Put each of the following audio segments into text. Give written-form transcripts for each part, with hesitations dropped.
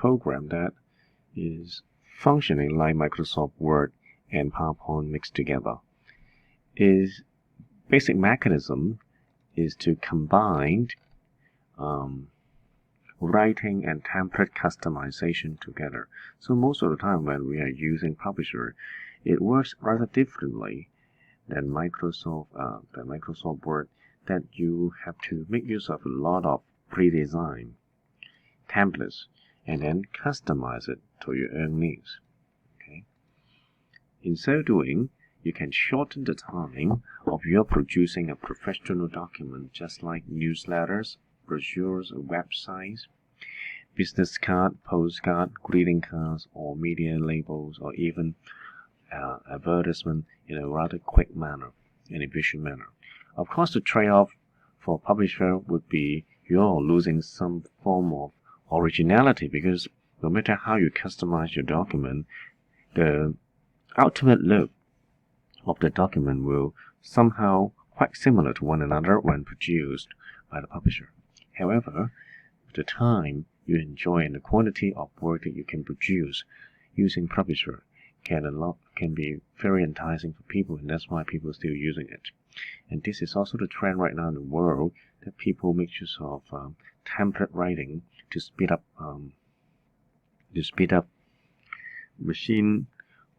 program that is functioning like Microsoft Word and PowerPoint mixed together. Its basic mechanism is to combine writing and template customization together. So most of the time when we are using Publisher, it works rather differently than Microsoft Word, that you have to make use of a lot of pre-designed templates and then customize it to your own needs. Okay. In so doing, you can shorten the time of your producing a professional document, just like newsletters, brochures, websites, business card, postcard, greeting cards, or media labels, or even advertisement in a rather quick manner and efficient manner. Of course, the trade-off for publisher would be you're losing some form of originality, because no matter how you customize your document, the ultimate look of the document will somehow quite similar to one another when produced by the publisher. However, the time you enjoy and the quantity of work that you can produce using Publisher can be very enticing for people, and that's why people are still using it. And this is also the trend right now in the world, that people make use of template writing to speed up machine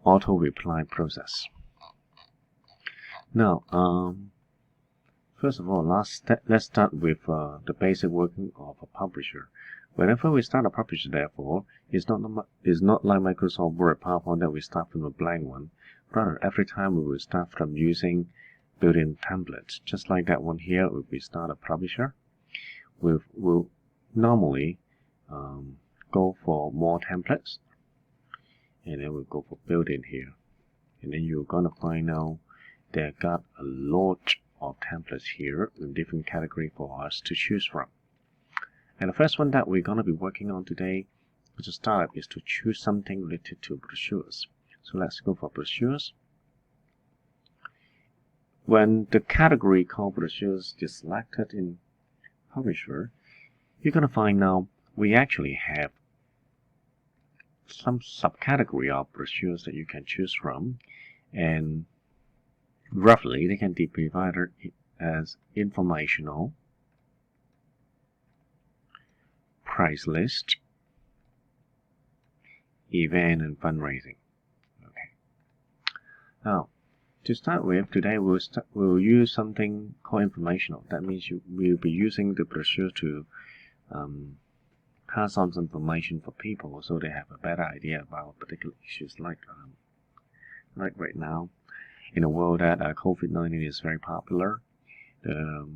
auto reply process. Now, first of all, let's start with the basic working of a publisher. Whenever we start a publisher, therefore, it's not like Microsoft Word, PowerPoint that we start from a blank one. Rather, every time we will start from using built-in templates. Just like that one here, if we start a publisher, we'll normally go for more templates, and then we'll go for built-in here. And then you're gonna find out they got a lot of templates here in different categories for us to choose from. And the first one that we're going to be working on today as a startup is to choose something related to brochures. So let's go for brochures. When the category called brochures is selected in Publisher, you're going to find now we actually have some subcategory of brochures that you can choose from, and roughly they can be divided as informational, price list, event, and fundraising. Okay. Now, to start with, today we'll use something called informational. That means we'll be using the brochure to pass on some information for people, so they have a better idea about particular issues, like right now in a world that COVID-19 is very popular. The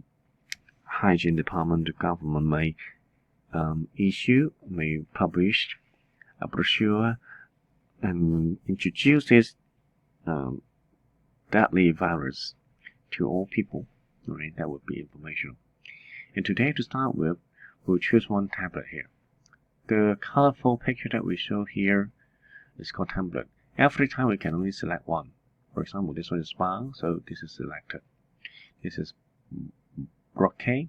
hygiene department, the government may publish a brochure and introduce this deadly virus to all people. Right? That would be informational. And today, to start with, we'll choose one template here. The colorful picture that we show here is called template. Every time we can only select one. For example, this one is spa, so this is selected. This is brocade.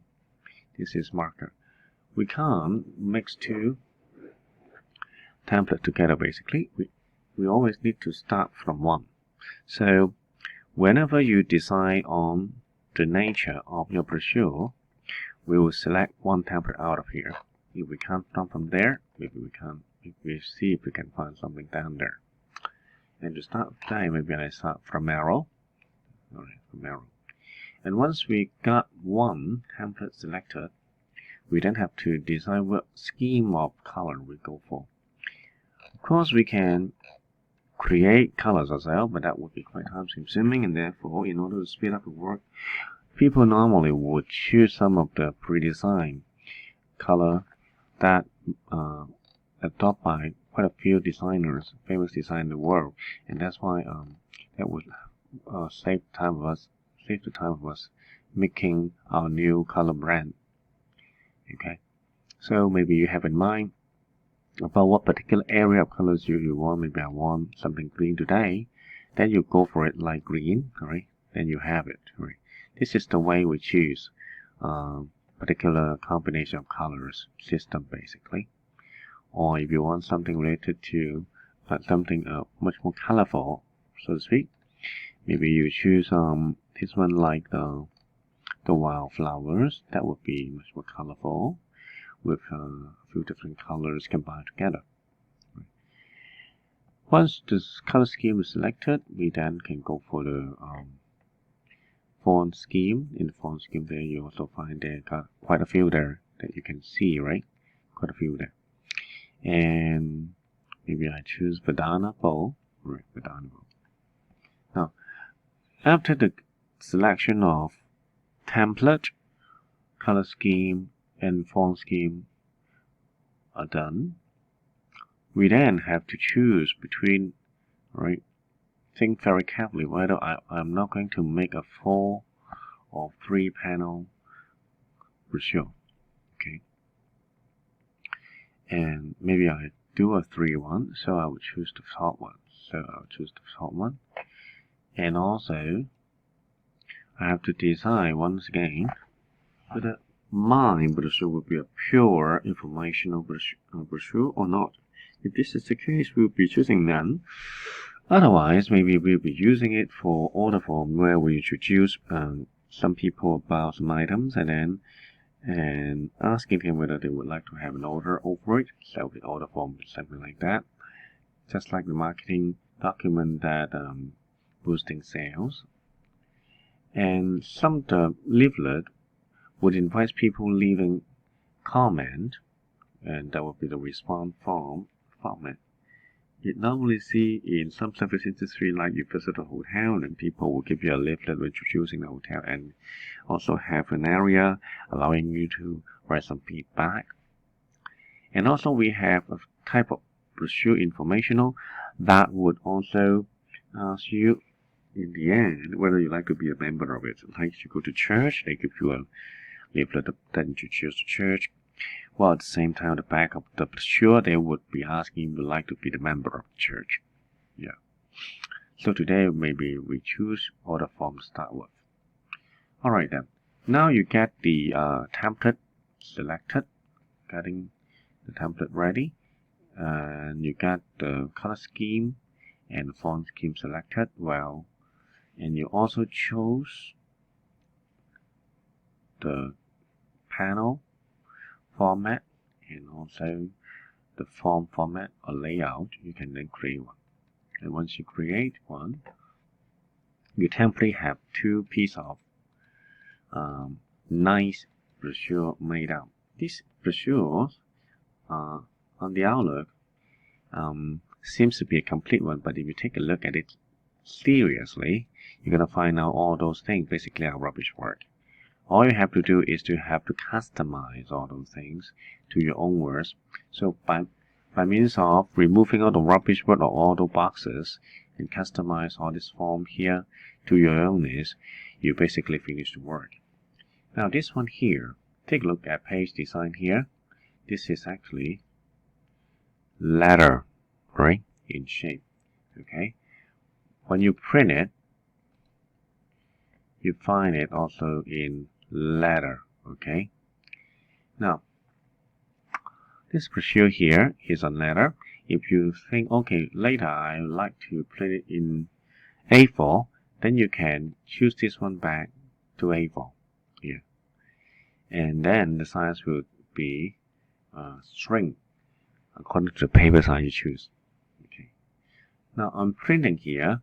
This is marker. We can't mix two templates together. Basically, we always need to start from one. So whenever you decide on the nature of your brochure, we will select one template out of here. If we can't start from there, maybe we can. We see if we can find something down there. And to start today, maybe I start from arrow. Alright, from arrow. And once we got one template selected, we then have to decide what scheme of color we go for. Of course, we can create colors ourselves, but that would be quite time consuming, and therefore, in order to speed up the work, people normally would choose some of the pre-designed color that adopted by quite a few designers, famous designers in the world, and that's why that would save the time of us making our new color brand. Okay, so maybe you have in mind about what particular area of colors you want. Maybe I want something green today, then you go for it like green. Alright, then you have it. Right. This is the way we choose particular combination of colors system, basically. or if you want something related to something much more colorful, so to speak, maybe you choose this one like the wildflowers. That would be much more colorful with a few different colors combined together. Once this color scheme is selected, we then can go for the font scheme. In the font scheme there, you also find there got quite a few there that you can see, right? Quite a few there. And maybe I choose banana bowl. Right, banana bowl. Now, after the selection of template, color scheme, and font scheme are done, we then have to choose between, right? Think very carefully whether I'm not going to make a 4 or 3 panel brochure, okay? And maybe I do a 3 one, so I would choose the top one. So I'll choose the top one. And also, I have to decide once again whether my brochure will be a pure informational brochure or not. If this is the case, we'll be choosing none. Otherwise, maybe we'll be using it for order form, where we introduce some people about some items and asking them whether they would like to have an order over it. So the order form is something like that. Just like the marketing document that boosting sales. And some the leaflet would invite people leaving comment, and that would be the response format. You normally see in some service industry, like you visit a hotel and people will give you a leaflet introducing the hotel and also have an area allowing you to write some feedback. And also we have a type of brochure informational that would also ask you in the end whether you like to be a member of it. Like you go to church, they give you a leaflet that introduces the church. While at the same time, the back of the brochure, they would be asking if you would like to be the member of the church. Yeah. So today, maybe we choose order form to start with. Alright then. Now you get the template selected, getting the template ready, and you got the color scheme and the font scheme selected well, and you also chose the panel format and also the form format or layout. You can then create one, and once you create one, you temporarily have 2 pieces of nice brochure made out. These brochures on the outlook seems to be a complete one, but if you take a look at it seriously, you're gonna find out all those things basically are rubbish work. All you have to do is to have to customize all those things to your own words. So by means of removing all the rubbish word or all the boxes and customize all this form here to your own needs, you basically finish the work. Now this one here, take a look at page design here. This is actually letter, right, in shape. Okay, when you print it, you find it also in letter. Okay, now this brochure here is a letter. If you think, okay, later I would like to print it in A4, then you can choose this one back to A4 here, and then the size will be shrink according to the paper size you choose. Okay. Now on printing here,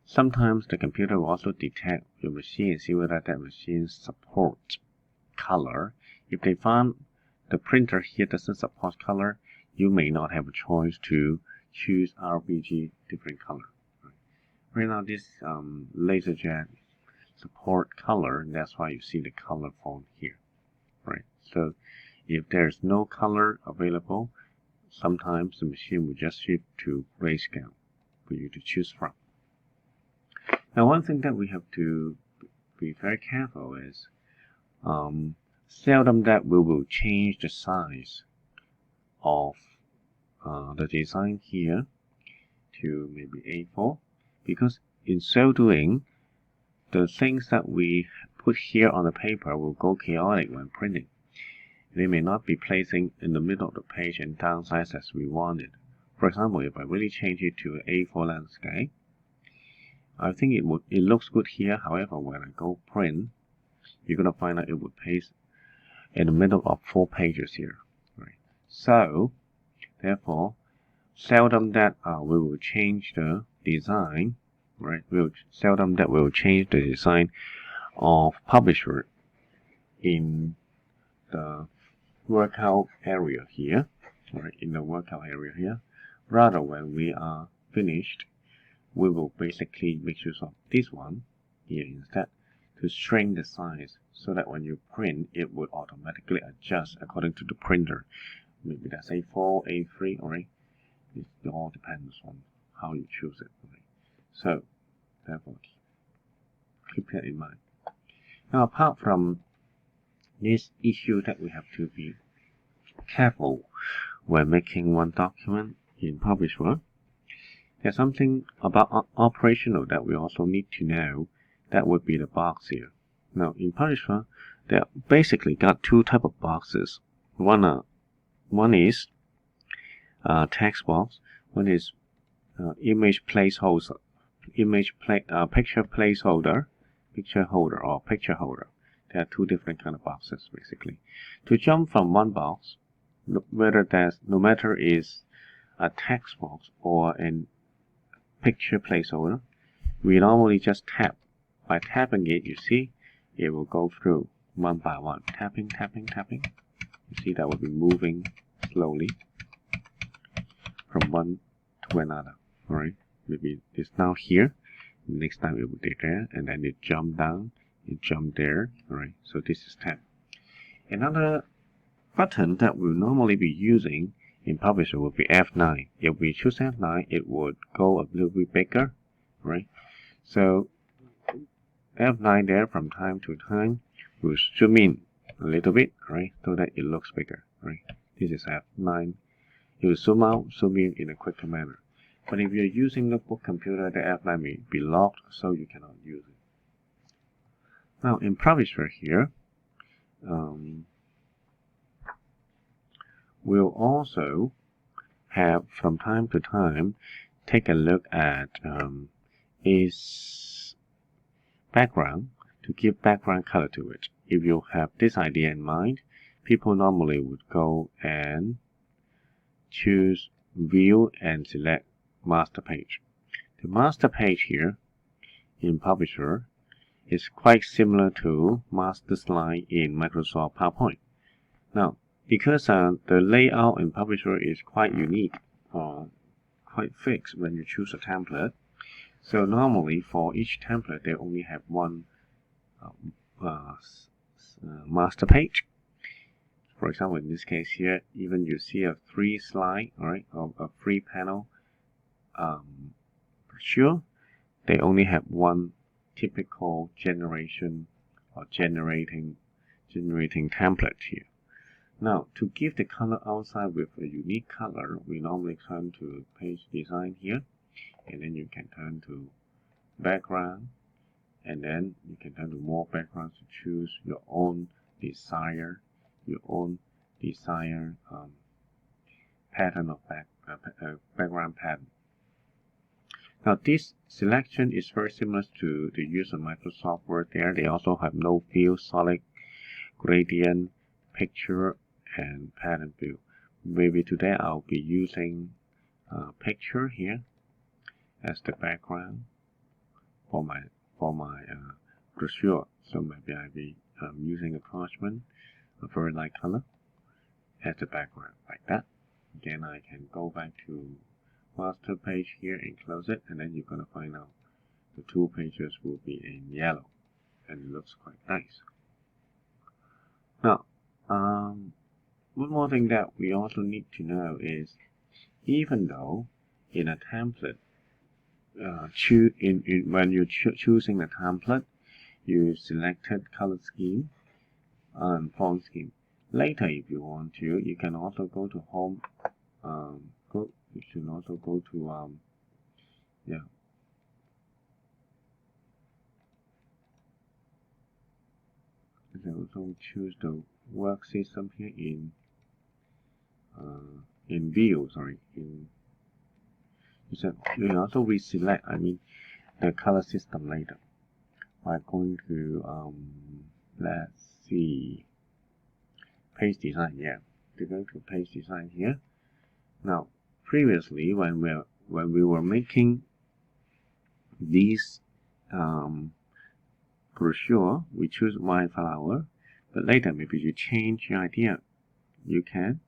sometimes the computer will also detect your machine and see whether that machine supports color. If they find the printer here doesn't support color, you may not have a choice to choose RGB different color. Right now this LaserJet support color, and that's why you see the color font here. Right. So if there's no color available, sometimes the machine will just shift to grayscale for you to choose from. Now one thing that we have to be very careful is seldom that we will change the size of the design here to maybe A4, because in so doing, the things that we put here on the paper will go chaotic when printing. they may not be placing in the middle of the page and downsize as we wanted. For example, if I really change it to A4 landscape, I think it looks good here. However, when I go print, you're gonna find out it would paste in the middle of 4 pages here. Right. So, therefore, seldom that we will change the design. Right. Seldom that we will change the design of publisher in the workout area here. Right. In the workout area here. Rather, when we are finished, we will basically make use of this one here instead to shrink the size so that when you print, it would automatically adjust according to the printer. Maybe that's A4, A3, alright? It all depends on how you choose it. Right? So, therefore, keep that in mind. Now, apart from this issue that we have to be careful when making one document in Publisher, there's something about operational that we also need to know. That would be the box here. Now, in Publisher, there basically got 2 type of boxes. One is text box. One is image placeholder, picture placeholder, picture holder, or picture holder. There are 2 different kind of boxes basically. To jump from one box, no matter is a text box or an picture placeholder, we normally just tap. By tapping it, you see, it will go through one by one. Tapping, tapping, tapping. You see that will be moving slowly from one to another. Alright, maybe it's now here. Next time it will be there, and then it jump down, it jump there. Alright, so this is tap. Another button that we'll normally be using in Publisher would be F9. If we choose F9, it would go a little bit bigger, right? So F9 there from time to time will zoom in a little bit, right, so that it looks bigger, right? This is F9. It will zoom out, zoom in a quicker manner. But if you're using notebook computer, the F9 may be locked, so you cannot use it. Now in Publisher here, we'll also have from time to time take a look at its background to give background color to it. If you have this idea in mind, people normally would go and choose view and select master page. The master page here in Publisher is quite similar to master slide in Microsoft PowerPoint. Now, because the layout in Publisher is quite unique or quite fixed when you choose a template, so normally for each template they only have one master page. For example, in this case here, even you see a 3 slide, alright, or a 3 panel brochure, they only have one typical generation or generating template here. Now, to give the color outside with a unique color, we normally turn to page design here, and then you can turn to background, and then you can turn to more backgrounds to choose your own desired pattern of background pattern. Now, this selection is very similar to the use of Microsoft Word. There, they also have no fill, solid, gradient, picture, and pattern view. Maybe today I'll be using picture here as the background for my brochure. So maybe I'll be using a parchment, a very light color, as the background like that. Again, I can go back to master page here and close it, and then you're gonna find out the 2 pages will be in yellow, and it looks quite nice. Now, one more thing that we also need to know is, even though in a template, when you're choosing the template, you selected color scheme and font scheme. Later, if you want to, you can also go to home. You should also go to also choose the work system here in view. Sorry, in you can also reselect. I mean the color system later. I'm going to let's see, page design. Yeah, we're going to page design here. Now, previously when we were making these brochure, we choose wildflower, but later maybe you change your idea, you can,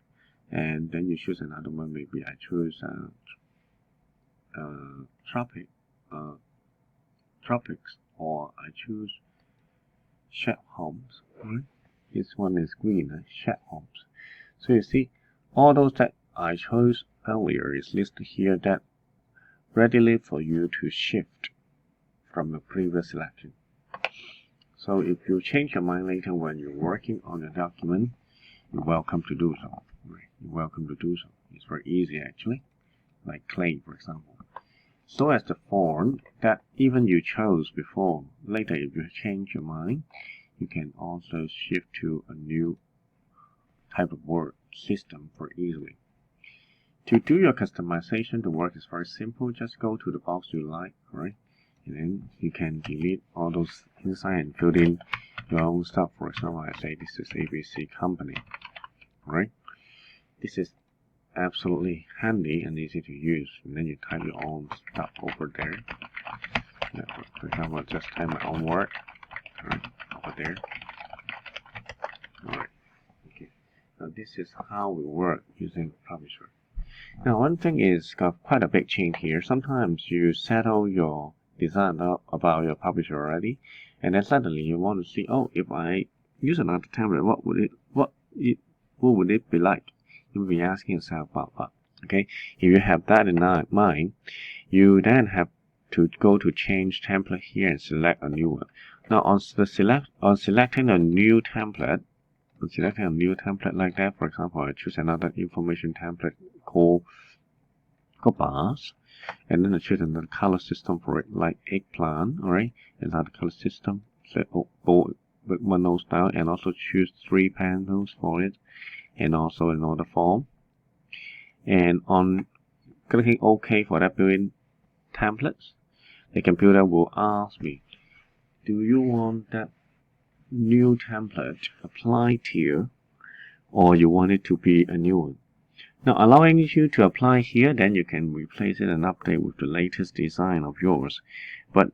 and then you choose another one. Maybe I choose tropics, or I choose shed homes. Right? This one is green, shed homes. So you see, all those that I chose earlier is listed here, that readily for you to shift from the previous selection. So if you change your mind later when you're working on the document, you're welcome to do so. Right? You're welcome to do so. It's very easy actually, like clay, for example. So as the font that even you chose before, later if you change your mind, you can also shift to a new type of word system for easily. To do your customization, the work is very simple. Just go to the box you like, right? And then you can delete all those inside and fill in your own stuff. For example, I say this is ABC Company, right? This is absolutely handy and easy to use. And then you type your own stuff over there. For example, just type my own word, right, over there. Alright, okay. Now this is how we work using Publisher. Now one thing is got quite a big change here. Sometimes you settle your design up about your publisher already, and then suddenly you want to see, oh, if I use another template, what would it be like? You'll be asking yourself about that. Okay, if you have that in mind, you then have to go to change template here and select a new one. Now on selecting a new template, like that, for example, I choose another information template called bars, and then I choose another color system for it, like eggplant. Alright, another color system, so with one style, and also choose 3 panels for it, and also another form. And on clicking OK for that built-in templates, the computer will ask me, do you want that new template applied to you, or you want it to be a new one? Now, allowing you to apply here, then you can replace it and update with the latest design of yours. But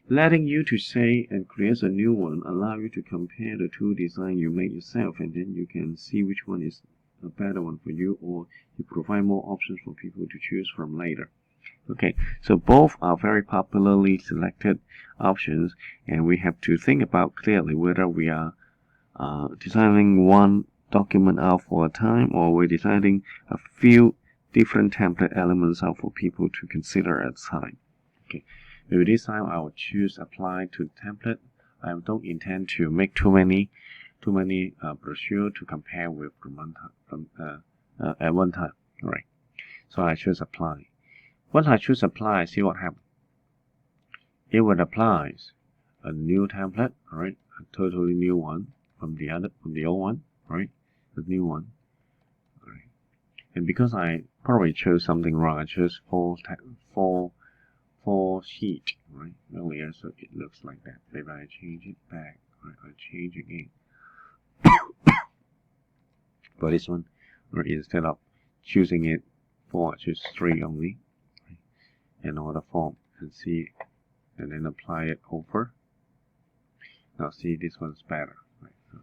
letting you to say and create a new one allow you to compare the 2 designs you made yourself, and then you can see which one is a better one for you, or you provide more options for people to choose from later. Okay, so both are very popularly selected options, and we have to think about clearly whether we are designing one document out for a time, or we're designing a few different template elements out for people to consider at a time. Okay, maybe this time I will choose apply to template. I don't intend to make too many brochure to compare with at one time. All right, so I choose apply. Once I choose apply, see what happens. It would apply a new template, all right, a totally new one from the old one, right? The new one, all right. And because I probably chose something wrong, I chose four sheet, right, earlier, so it looks like that. Maybe I change it back, right? I change again. But this one, or instead of choosing it 4, I choose 3 only, right? And order form, and see, and then apply it over. Now see, this one's better, right? So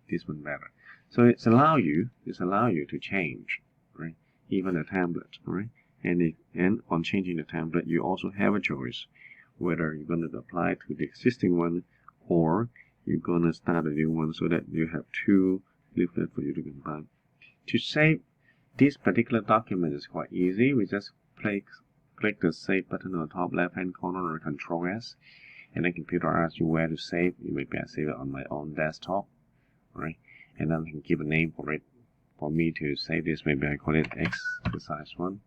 this one better. So it's allow you to change, right? Even a template, right? And on changing the template, you also have a choice whether you're going to apply to the existing one, or you're going to start a new one, so that you have 2 leaflets for you to combine. To save this particular document is quite easy. We just click the save button on the top left hand corner, or Control S, and the computer asks you where to save. Maybe I save it on my own desktop, right? And then I can give a name for it. For me to save this, maybe I call it exercise 1.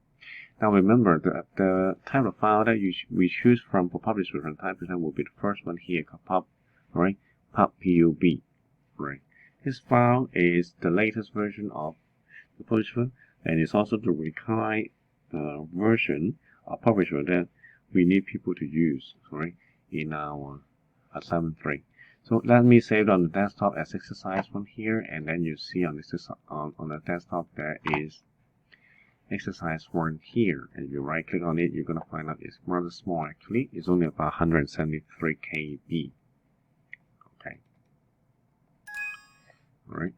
Now remember, the type of file that we choose from for publish different type of will be the first one here, pub, right? .pub, right? This file is the latest version of the publisher, and it's also the required version of publisher that we need people to use, right, in our assignment 3. So let me save it on the desktop as exercise 1 here, and then you see on this on the desktop there is exercise 1 here, and you right click on it, you're gonna find out it's rather small actually. It's only about 173 KB. Okay. Alright.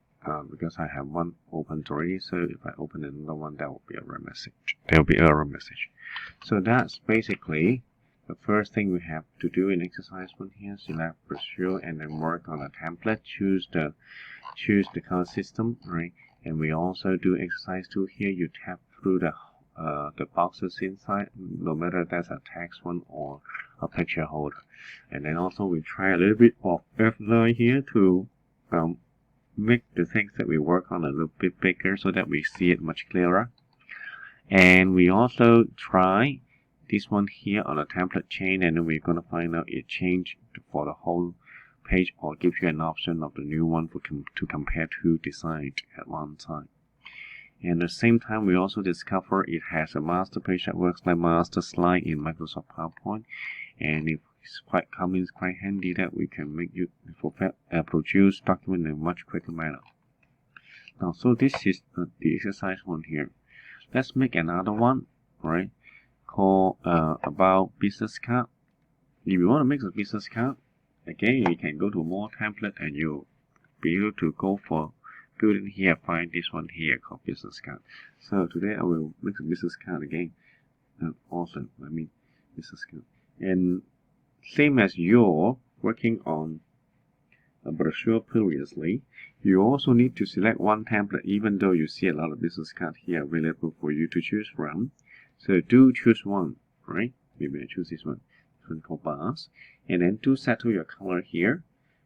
Because I have one open already, so if I open another one, that will be an error message. There will be an error message. So that's basically the first thing we have to do in exercise 1 here. Select brochure and then work on a template. Choose the color system, right? And we also do exercise 2 here. You tap through the boxes inside, no matter that's a text one or a picture holder. And then also we try a little bit of F9 here to make the things that we work on a little bit bigger so that we see it much clearer. And we also try this one here on a template chain, and then we're going to find out it changed for the whole page or gives you an option of the new one to compare two designs at one time. And at the same time, we also discover it has a master page that works like master slide in Microsoft PowerPoint, and it's quite common, it's quite handy that we can make you produce document in a much quicker manner. Now, so this is the exercise 1 here. Let's make another one, right? Called about business card. If you want to make a business card, again, you can go to more template and you'll be able to go for building here, find this one here called business card. So today I will make a business card again. Awesome, I mean business card. And same as you're working on a brochure previously, you also need to select one template, even though you see a lot of business cards here available for you to choose from. So do choose one, right? Maybe I choose this one called bars, and then to settle your color here.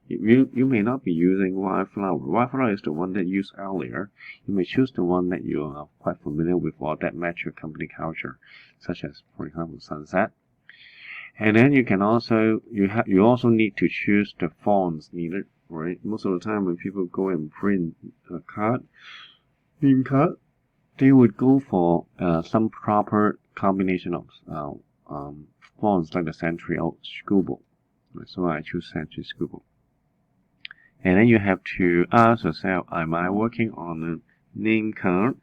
You may not be using Wildflower. Wildflower is the one that you used earlier. You may choose the one that you are quite familiar with or that match your company culture, such as, for example, Sunset. And then you can also you also need to choose the fonts needed, right? Most of the time when people go and print a card, name card, they would go for some proper combination of fonts like the Century Old Schoolbook. So I choose Century Schoolbook. And then you have to ask yourself, am I working on a name card?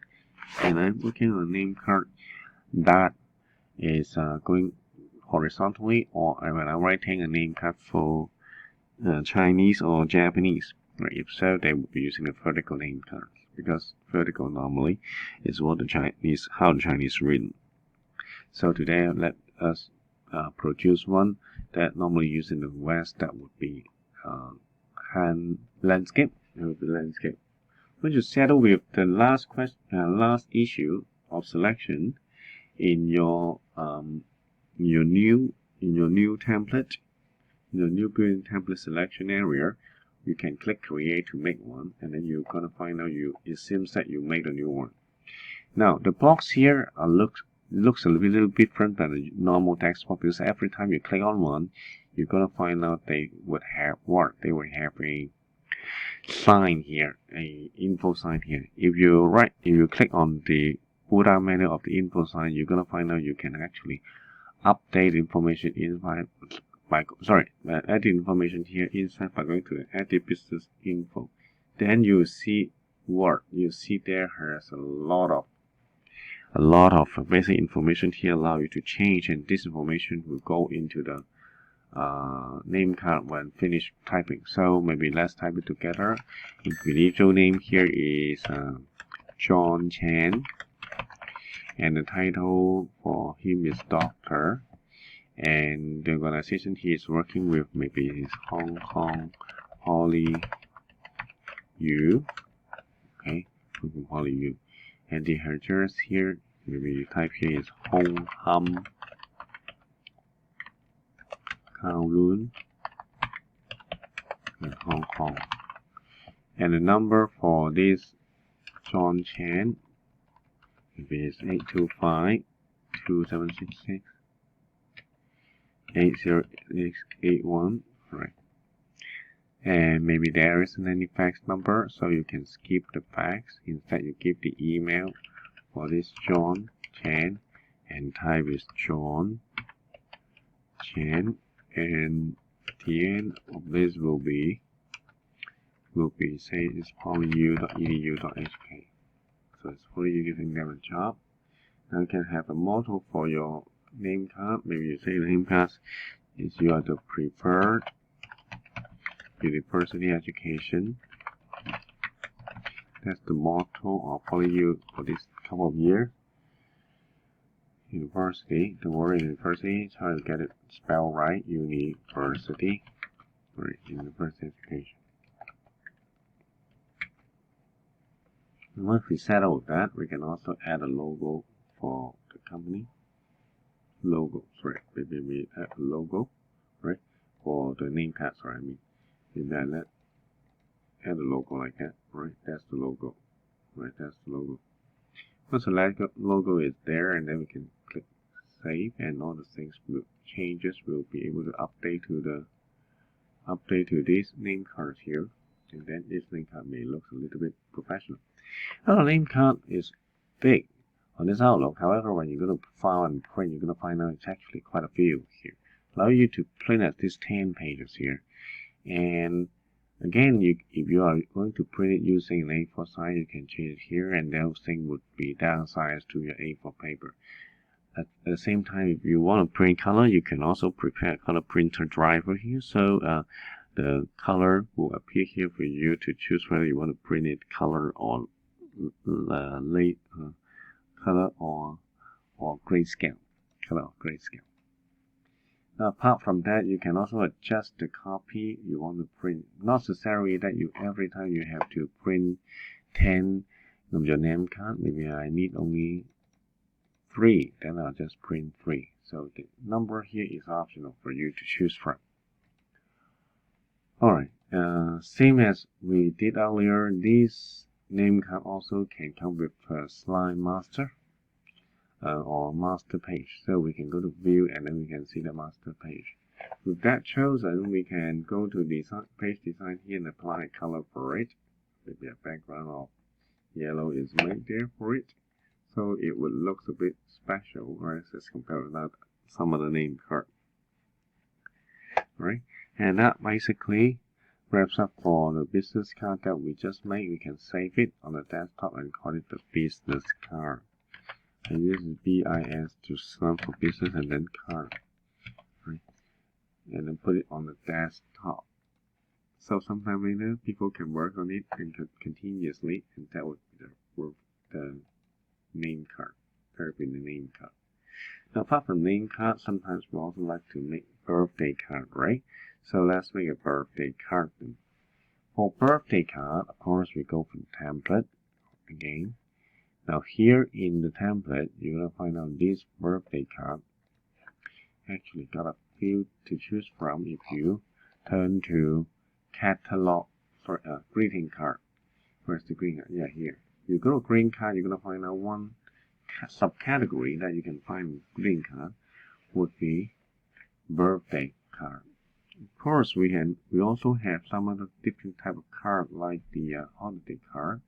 And I'm working on a name card that is going horizontally, or when I'm writing a name card for Chinese or Japanese. Right? If so, they will be using a vertical name card, because vertical normally is what how the Chinese read. So today, let us produce one that normally used in the West. That would be landscape. It would be landscape. Once you settle with the last issue of selection in your new template, in your new building template selection area, you can click create to make one, and then you're gonna find out it seems that you made a new one. Now the box here looks a little bit different than a normal text box, because every time you click on one, you're gonna find out they would have a sign here, a info sign here. If you click on the pull down menu of the info sign, you're gonna find out you can actually update information add the information here inside by going to edit business info. Then you see you see there has a lot of basic information here allow you to change, and this information will go into the name card when finished typing. So maybe let's type it together. Individual name here is John Chan, and the title for him is Doctor, and the organization he is working with maybe is Hong Kong Poly U. Okay, Hong Kong Poly U. And the address here, maybe you type here is Hong Ham Kowloon, Hong Kong. And the number for this John Chan is 825-2766 80681. Right. and maybe there isn't any fax number, so you can skip the fax. Instead, you give the email for this John Chen, and type is John Chen, and the end of this will be say it's polyu.edu.hk. So it's for you giving them a job. Now you can have a motto for your name card. Maybe you say name card is you are the preferred university education. That's the motto of PolyU for this couple of years. University, the word university, try to get it spelled right. University, or university education. And once we settle with that, we can also add a logo for the company. Logo, sorry, maybe we add a logo, right, for the name card. Sorry, I mean, maybe I add a logo like that, right? That's the logo, right? That's the logo. Once the logo is there, and then we can click save, and all the things will changes. We'll be able to update to this name card here, and then this name card may look a little bit professional. Our name card is big on this Outlook. However, when you're going to file and print, you're going to find out it's actually quite a few here. Allow you to print at these 10 pages here. And again, if you are going to print it using an A4 size, you can change it here, and those things would be downsized to your A4 paper. At the same time, if you want to print color, you can also prepare a color printer driver here. So the color will appear here for you to choose whether you want to print it color or color or grayscale. Color or grayscale. Now, apart from that, you can also adjust the copy you want to print. Not necessarily that every time you have to print 10 of your name card. Maybe I need only 3, then I'll just print 3. So the number here is optional for you to choose from. Alright, same as we did earlier, this name card also can come with a slide master or master page. So we can go to view, and then we can see the master page. With that chosen, we can go to design, page design here, and apply a color for it. Maybe a background of yellow is made there for it, so it would look a bit special, right, as compared with some of the name card. Right, and that basically wraps up for the business card that we just made. We can save it on the desktop and call it the business card. And this is BIS to stand for business and then card, right? And then put it on the desktop. So sometime later, people can work on it and continuously, and that would be the name card. That would be the name card. Now, apart from name card, sometimes we also like to make birthday card, right? So let's make a birthday card. For birthday card, of course, we go for the template again. Now here in the template, you're gonna find out this birthday card. Actually, got a few to choose from. If you turn to catalog for a greeting card, where's the greeting card? Yeah, here. You go to greeting card, you're gonna find out one subcategory that you can find greeting card would be birthday card. Of course, we also have some other different type of card, like the holiday card,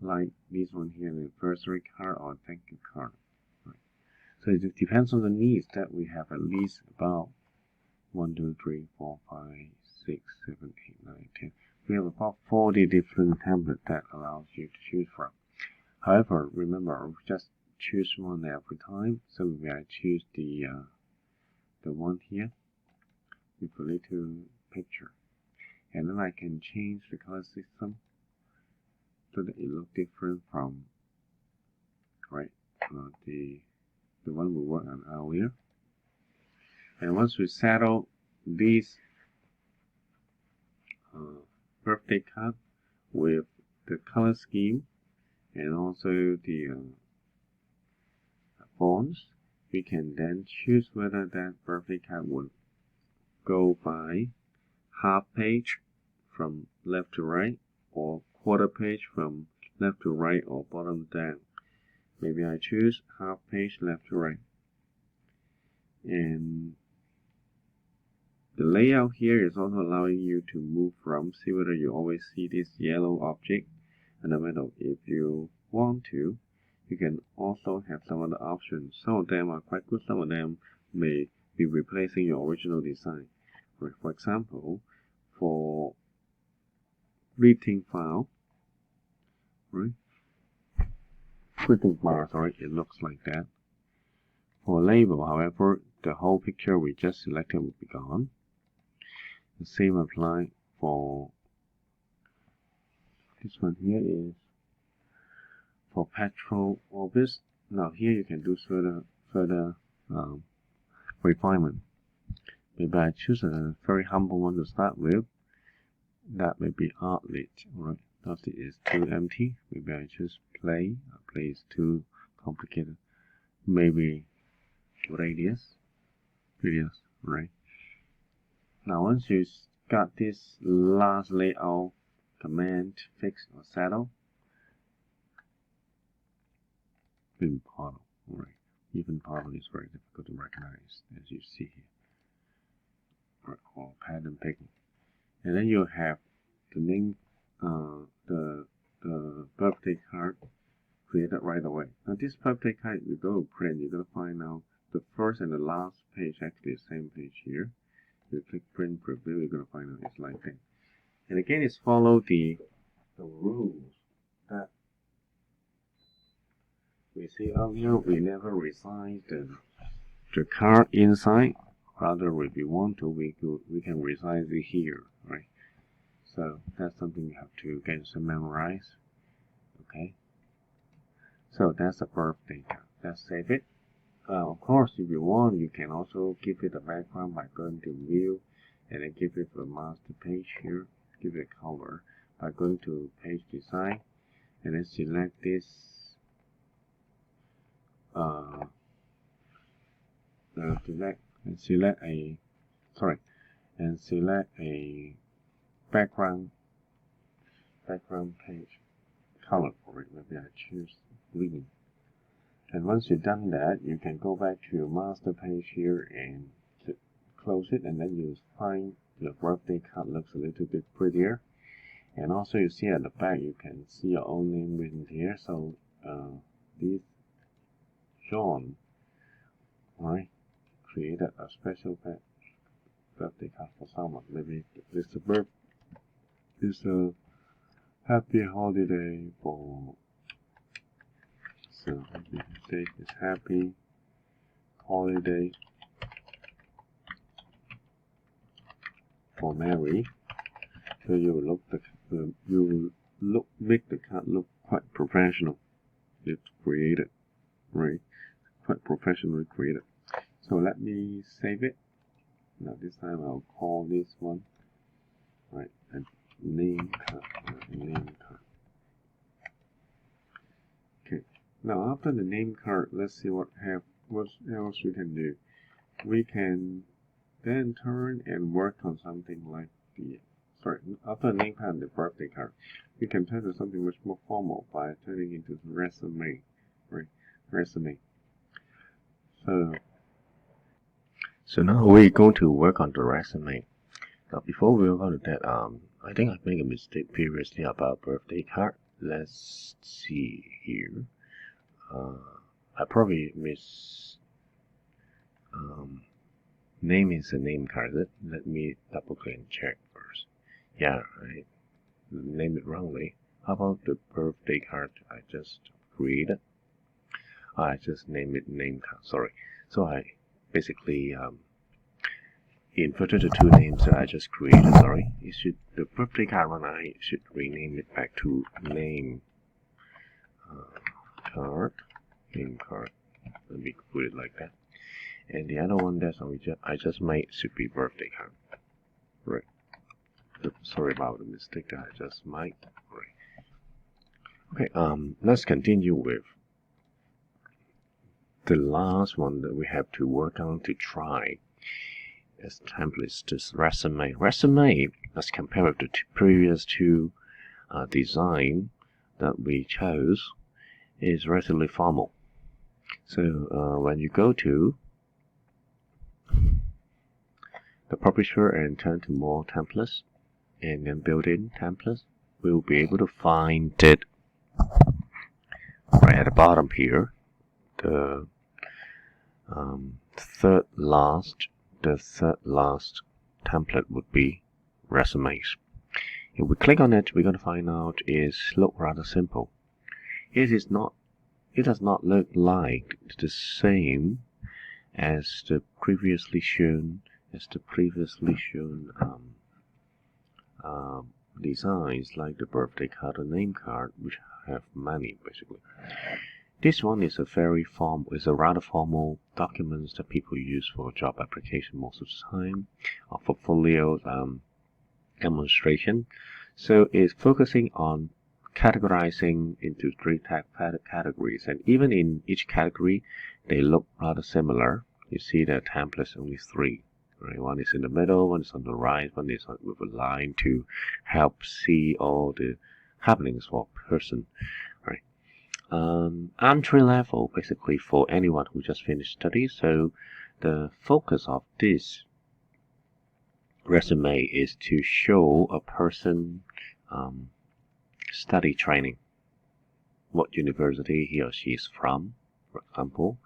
like this one here, the anniversary card or thank you card. Right. So it depends on the needs that we have at least about 1, 2, 3, 4, 5, 6, 7, 8, 9, 10. We have about 40 different templates that allows you to choose from. However, remember, just choose one every time. So maybe I choose the one here with a little picture, and then I can change the color system so that it looks different from the one we worked on earlier. And once we settle this birthday card with the color scheme and also the fonts, we can then choose whether that birthday card would go by half page from left to right, or quarter page from left to right, or bottom down. Maybe I choose half page left to right. And The layout here is also allowing you to move from, see whether you always see this yellow object in the middle. If you want to, you can also have some other options. Some of them are quite good, some of them may be replacing your original design. For example, for greeting file, right? Greeting bar, sorry, it looks like that. For label, however, the whole picture we just selected will be gone. The same apply for this one here is for petrol office. Now here you can do further refinement. Maybe I choose a very humble one to start with. That may be outlet, right? Outlet is too empty. Maybe I choose play. Play is too complicated. Maybe radius, right? Now once you got this last layout command fixed or settled, even Portal, right? Even Portal is very difficult to recognize, as you see here. Or pattern picking, and then you have the name, the birthday card created right away. Now this birthday card, you go to print, you're gonna find out the first and the last page actually the same page here. You click print preview, you're gonna find out it's like that. And again, it's follow the rules that we see earlier. We never resize the card inside. Rather, if we want to, we can resize it here, right? So that's something you have to get to memorize. Okay. So that's the birthday card. Let's save it. Of course, if you want, you can also give it a background by going to View, and then give it the master page here. Give it a color by going to Page Design, and then select this. Select a background page color for it. Maybe I choose green. And once you've done that, you can go back to your master page here and close it, and then you find the birthday card looks a little bit prettier. And also you see at the back, you can see your own name written here. So this John, right, created a special birthday card for someone. Maybe it's a happy holiday for, so we can say it's happy holiday for Mary. So you will make the card look quite professional. It's created, right? Quite professionally created. So let me save it. Now this time I'll call this one, right, a name card. Okay. Now after the name card, let's see what else we can do. We can then turn and work on something like after the name card and the birthday card, we can turn to something much more formal by turning into resume, right? Resume. So now we're going to work on the resume. Now before we go to that, I think I made a mistake previously about birthday card. Let's see here. I probably name is a name card. Let me double click and check first. Yeah, I named it wrongly. How about the birthday card I just created? I just named it name card. Sorry. So I basically inverted the two names that I just created. Sorry. The birthday card one, I should rename it back to name card. Name card. Let me put it like that. And the other one that I just made should be birthday card. Right. Sorry about the mistake that I just made. Right. Okay. Let's continue with the last one that we have to work on to try as templates. This resume. Resume, as compared with the previous two design that we chose, is relatively formal. So when you go to the publisher and turn to more templates and then built-in templates, we'll be able to find it right at the bottom here. The third last template would be resumes. If we click on it, we're going to find out is look rather simple. It does not look like the same as the previously shown designs, like the birthday card or name card, which have many basically. This one is a rather formal document that people use for job application most of the time, or portfolio demonstration. So it's focusing on categorizing into 3 categories, and even in each category they look rather similar. You see the templates only 3. Right? One is in the middle, one is on the right, one is with a line to help see all the happenings for a person. Right? Entry level, basically for anyone who just finished study. So the focus of this resume is to show a person study training, what university he or she is from, for example.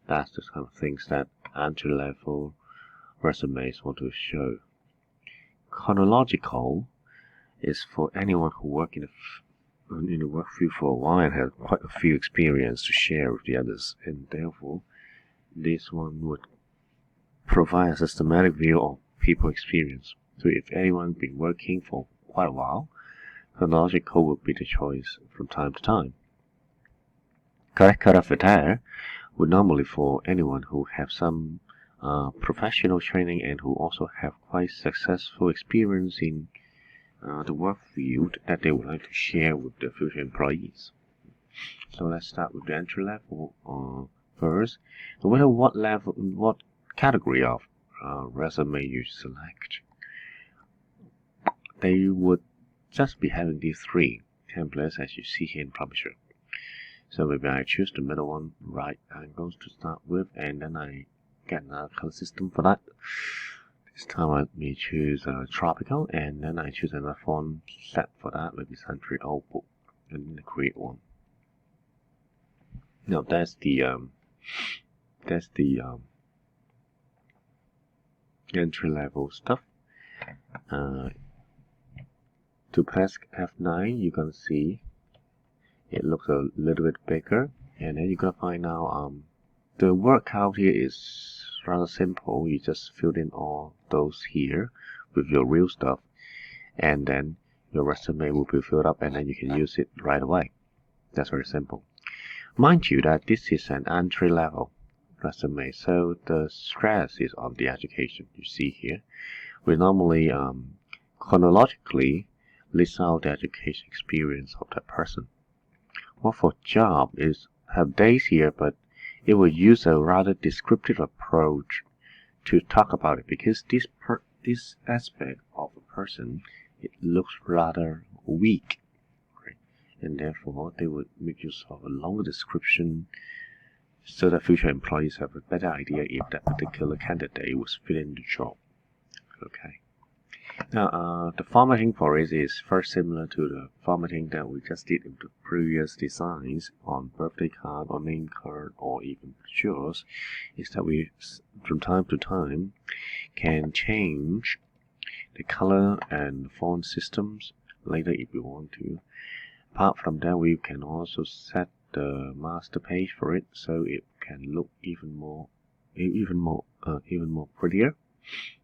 That's the kind of things that entry level resumes want to show. Chronological is for anyone who work in the work field for a while and has quite a few experience to share with the others, and therefore this one would provide a systematic view of people experience. So if anyone been working for quite a while, chronological would be the choice from time to time. Carrera vitae would normally for anyone who have some professional training and who also have quite successful experience in the work field that they would like to share with the future employees. So let's start with the entry level first. No matter what category of resume you select, they would just be having these 3 templates as you see here in Publisher. So maybe I choose the middle one, right angles to start with, and then I get another color system for that. This time let me choose tropical, and then I choose another font set for that, maybe Century Old Book, and then create one. Now that's the entry level stuff. To press F9, you're gonna see it looks a little bit bigger, and then you're gonna find out the workout here is rather simple. You just fill in all those here with your real stuff, and then your resume will be filled up, and then you can use it right away. That's very simple. Mind you that this is an entry level resume, so the stress is on the education. You see here, we normally chronologically list out the education experience of that person. What for job is have dates here, but it will use a rather descriptive approach to talk about it, because this aspect of a person, it looks rather weak, right? And therefore they would make use of a longer description so that future employees have a better idea if that particular candidate was filling the job. Okay. Now, the formatting for it is very similar to the formatting that we just did in the previous designs on birthday card or name card or even brochures, is that we, from time to time, can change the color and font systems later if we want to. Apart from that, we can also set the master page for it so it can look even more prettier.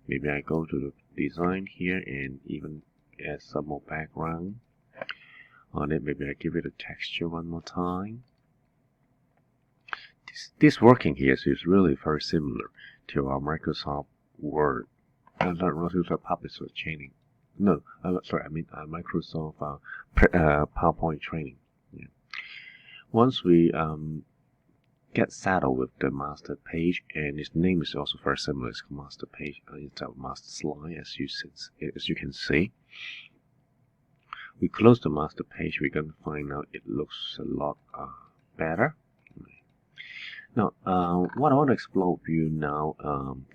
Maybe I go to the design here and even add some more background on it. Maybe I give it a texture one more time. This working here is really very similar to our Microsoft Word, not Microsoft Publisher training. No, sorry, I mean Microsoft PowerPoint training. Yeah. Once we get settled with the master page, and its name is also very similar. It's called master page instead of master slide, as you can see. We close the master page. We're going to find out it looks a lot better. Now, what I want to explore with you now,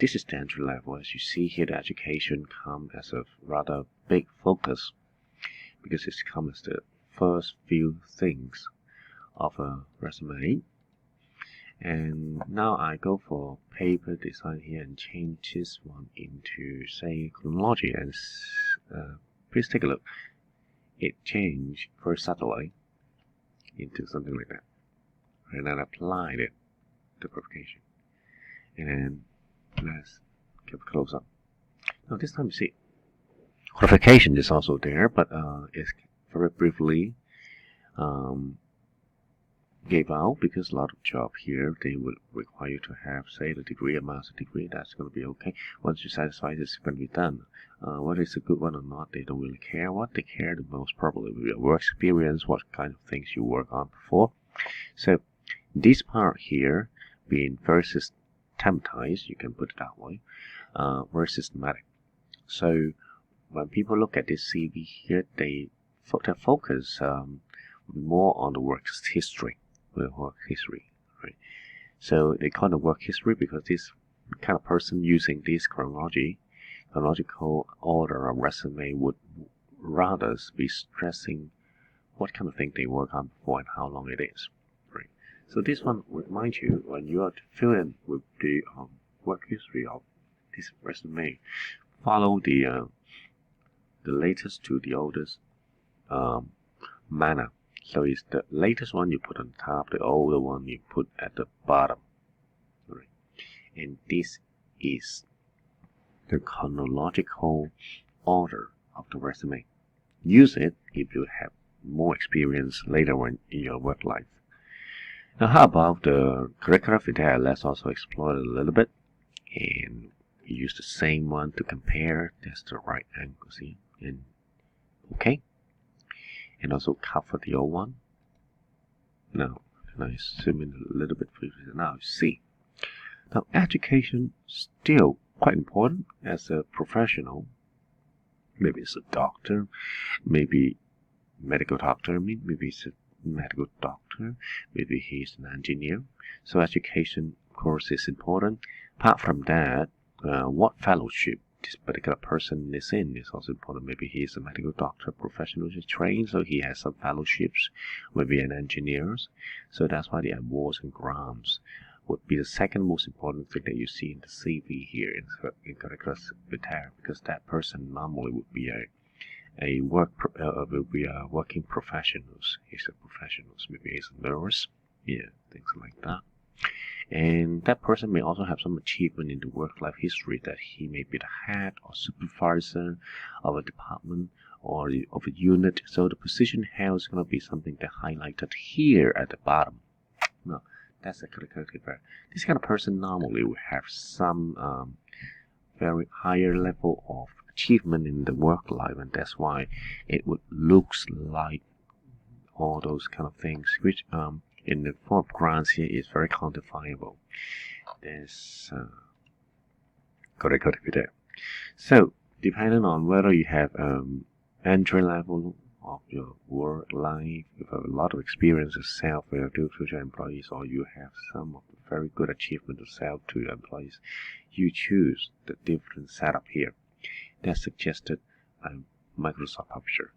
this is the entry level. As you see here, the education comes as a rather big focus because it's come as the first few things of a resume. And now I go for paper design here and change this one into, say, chronology. And please take a look. It changed very subtly into something like that. And then applied it to qualification. And let's give a close up. Now this time you see qualification is also there, but it's very briefly gave out because a lot of job here they would require you to have, say, the degree, a master degree. That's going to be okay. Once you're satisfied, it's going to be done. Whether it's a good one or not, they don't really care. What they care the most probably will be your work experience, what kind of things you work on before. So this part here being very systematized, you can put it that way, very systematic. So when people look at this CV here, their focus more on the work history. Right? So they call it work history because this kind of person using this chronological order of resume would rather be stressing what kind of thing they work on before and how long it is. Right? So this one would remind you when you are to fill in with the work history of this resume, follow the latest to the oldest manner. So it's the latest one you put on top, the older one you put at the bottom. Right? And this is the chronological order of the resume. Use it if you have more experience later on in your work life. Now how about the curricula vitae? Let's also explore it a little bit. And use the same one to compare. That's the right angle, see? And okay. And also cover the old one. Now, and I zoom in a little bit for you. Now you see. Now, education still quite important as a professional. Maybe it's a doctor, maybe medical doctor, maybe it's a medical doctor, maybe he's an engineer. So education, of course, is important. Apart from that, what fellowship this particular person is in is also important. Maybe he is a medical doctor, professionally trained, so he has some fellowships, maybe an engineer. So that's why the awards and grants would be the second most important thing that you see in the CV here in curricula vitae, because that person normally would be working professionals. He's a professionals. Maybe he's a nurse, yeah, things like that. And that person may also have some achievement in the work-life history that he may be the head or supervisor of a department or of a unit. So the position held is going to be something that highlighted here at the bottom. Now, that's a curricula vitae. This kind of person normally will have some very higher level of achievement in the work life, and that's why it would looks like all those kind of things, which in the form of grants here is very quantifiable. There's curricula vitae. So depending on whether you have entry level of your work life with a lot of experience of self to future employees, or you have some of the very good achievement of self to your employees, you choose the different setup here that's suggested by Microsoft Publisher.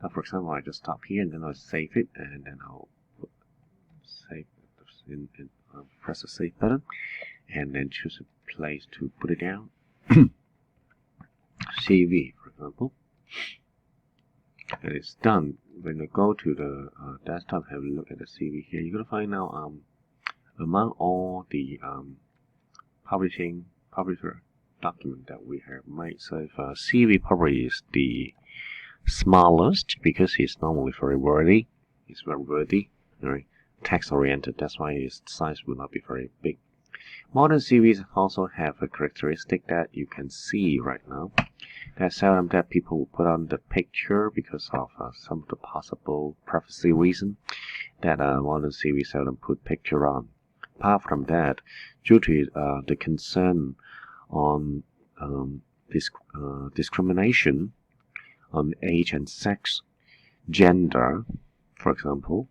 Now, for example, I just stop here and then I'll save it, and then I'll save it press the save button, and then choose a place to put it down. CV, for example. And it's done. When you go to the desktop, have a look at the CV here, you're gonna find now among all the publisher document that we have made. So if CV probably is the smallest because it's normally very wordy. It's very wordy, right? Text oriented. That's why its size will not be very big. Modern CVs also have a characteristic that you can see right now. There's seldom that people will put on the picture because of some of the possible privacy reason that modern CVs seldom put picture on. Apart from that, due to the concern on discrimination on age and sex, gender, for example,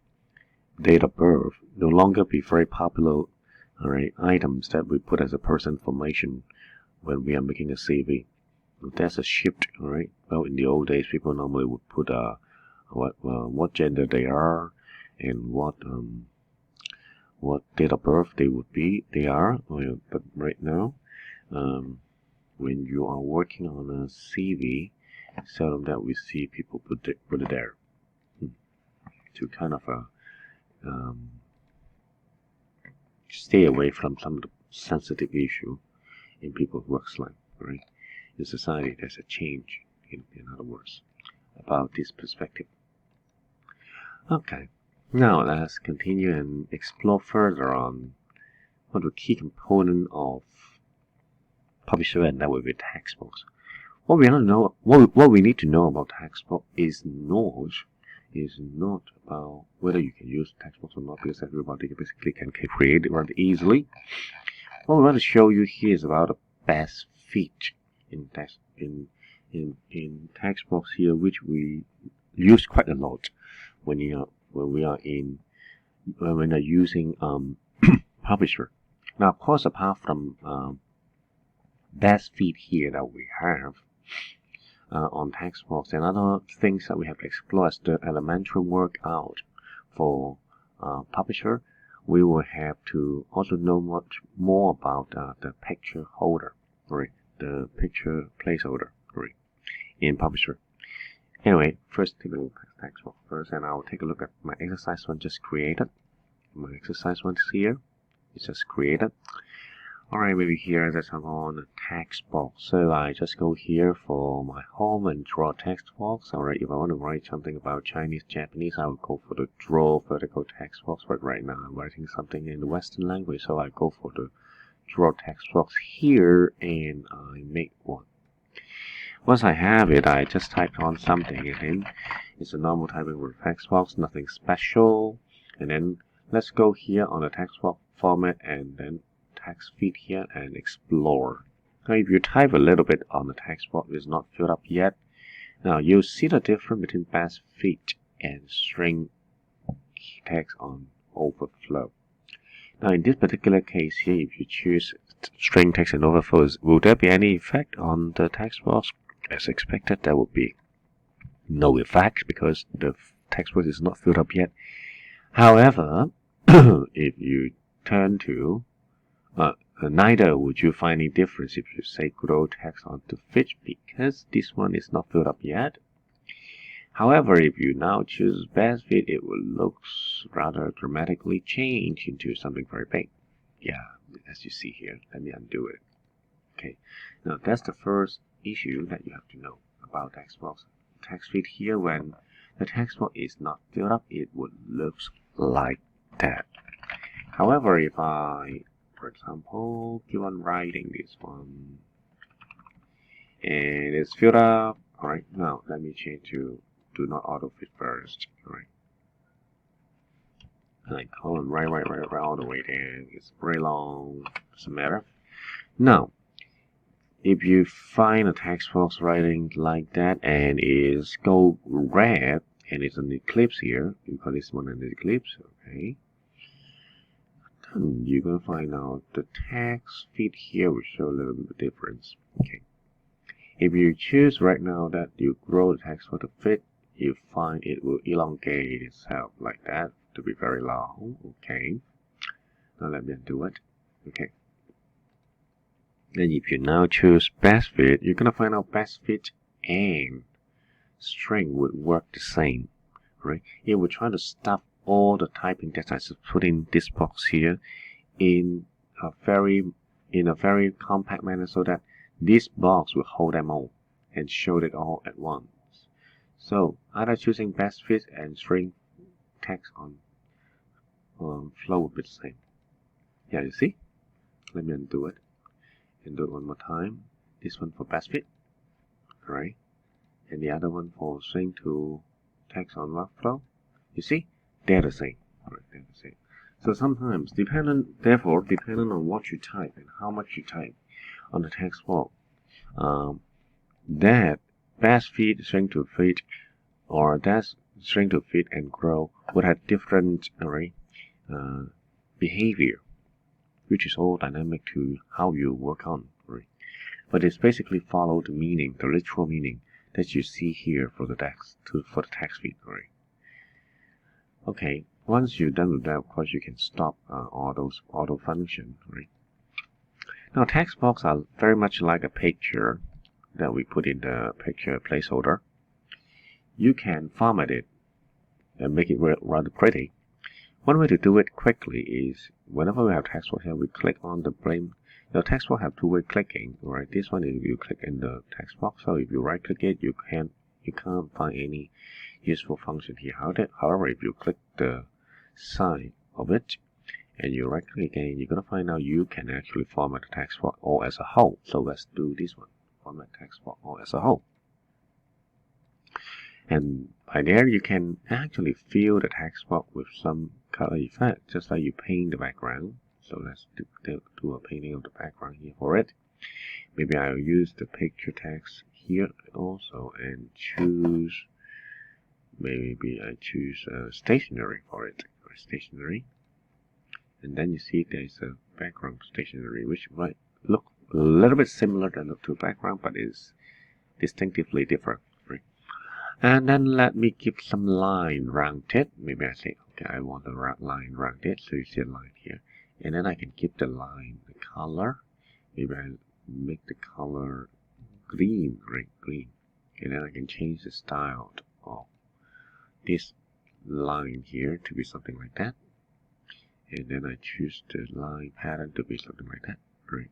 date of birth, no longer be very popular alright, items that we put as a person information when we are making a CV. If there's a shift, alright, well, in the old days, people normally would put what gender they are and what date of birth they are. But right now, when you are working on a CV, seldom that we see people put it there to kind of stay away from some of the sensitive issue in people's work life, right? In society, there's a change, in other words, about this perspective. Okay, now let's continue and explore further on what the key component of publisher, and that will be text box. What we need to know about text box is not about whether you can use text box or not, because everybody basically can create it rather easily. What we want to show you here is about the best fit in text box here, which we use quite a lot when we are using publisher. Now, of course, apart from best fit here that we have on text box, and other things that we have to explore as the elementary workout for publisher, we will have to also know much more about the picture holder, right? The picture placeholder, right, in publisher. Anyway, first take a look at text box first, and I'll take a look at my exercise one just created. My exercise one here is just created. Alright, maybe here that I'm on a text box. So I just go here for my home and draw text box. Alright, if I want to write something about Chinese, Japanese, I will go for the draw vertical text box. But right now I'm writing something in the Western language, so I go for the draw text box here, and I make one. Once I have it, I just type on something, and then it's a normal typing with text box, nothing special. And then let's go here on the text box format, and then text fit here and explore. Now, if you type a little bit on the text box, it's not filled up yet. Now you'll see the difference between best fit and string text on overflow. Now in this particular case here, if you choose string text and overflow, will there be any effect on the text box? As expected, there will be no effect because the text box is not filled up yet. However, if you turn to neither would you find any difference if you say grow text onto fit, because this one is not filled up yet. However, if you now choose best fit, it will look rather dramatically change into something very big. Yeah, as you see here. Let me undo it. Okay, now that's the first issue that you have to know about text box. Text fit here, when the text box is not filled up, it would look like that. However, if I, for example, keep on writing this one and it's filled up, alright, now let me change to do not autofit first, alright, and I call it right all the way there. It's very long, doesn't matter. Now, if you find a text box writing like that and is go red and it's an eclipse here, you call this one an eclipse, okay, then you're gonna find out the text fit here will show a little bit of difference. Okay, if you choose right now that you grow the text for the fit, you find it will elongate itself like that to be very long. Okay, now let me undo it. Okay, then if you now choose best fit, you're gonna find out best fit and string would work the same, right? It will try to stuff all the typing text I just put in this box here in a very compact manner, so that this box will hold them all and show it all at once. So either choosing best fit and string text on flow will be the same. Yeah, you see? Let me undo it and do it one more time. This one for best fit, right? And the other one for string to text on workflow. You see? They're the same. Right, they're the same. So sometimes, depending on what you type and how much you type on the text box, that best fit, string to fit, or that string to fit and grow would have different behavior. which is all dynamic to how you work on, right? But it's basically follow the meaning, the literal meaning that you see here for the text for the text feed, right? Okay, once you're done with that, of course, you can stop auto function, right? Now, text box are very much like a picture that we put in the picture placeholder. You can format it and make it rather pretty. One way to do it quickly is whenever we have text box here, we click on the frame. The text box have two-way clicking, right? This one is you click in the text box, so if you right-click it, you can't find any useful function here. However, if you click the side of it and you right-click again, you're gonna find out you can actually format the text box all as a whole. So let's do this one: format text box all as a whole. And by there, you can actually fill the text box with some color effect, just like you paint the background. So let's do a painting of the background here for it. Maybe I'll use the picture text here also and choose, maybe I choose stationery for it, or stationery. And then you see there's a background stationery, which might look a little bit similar to background, but is distinctively different. Right? And then let me give some line around it. Maybe I say, okay, I want a line around it, so you see a line here. And then I can give the line the color. Maybe I make the color green, right? Green. And then I can change the style of this line here to be something like that. And then I choose the line pattern to be something like that, right?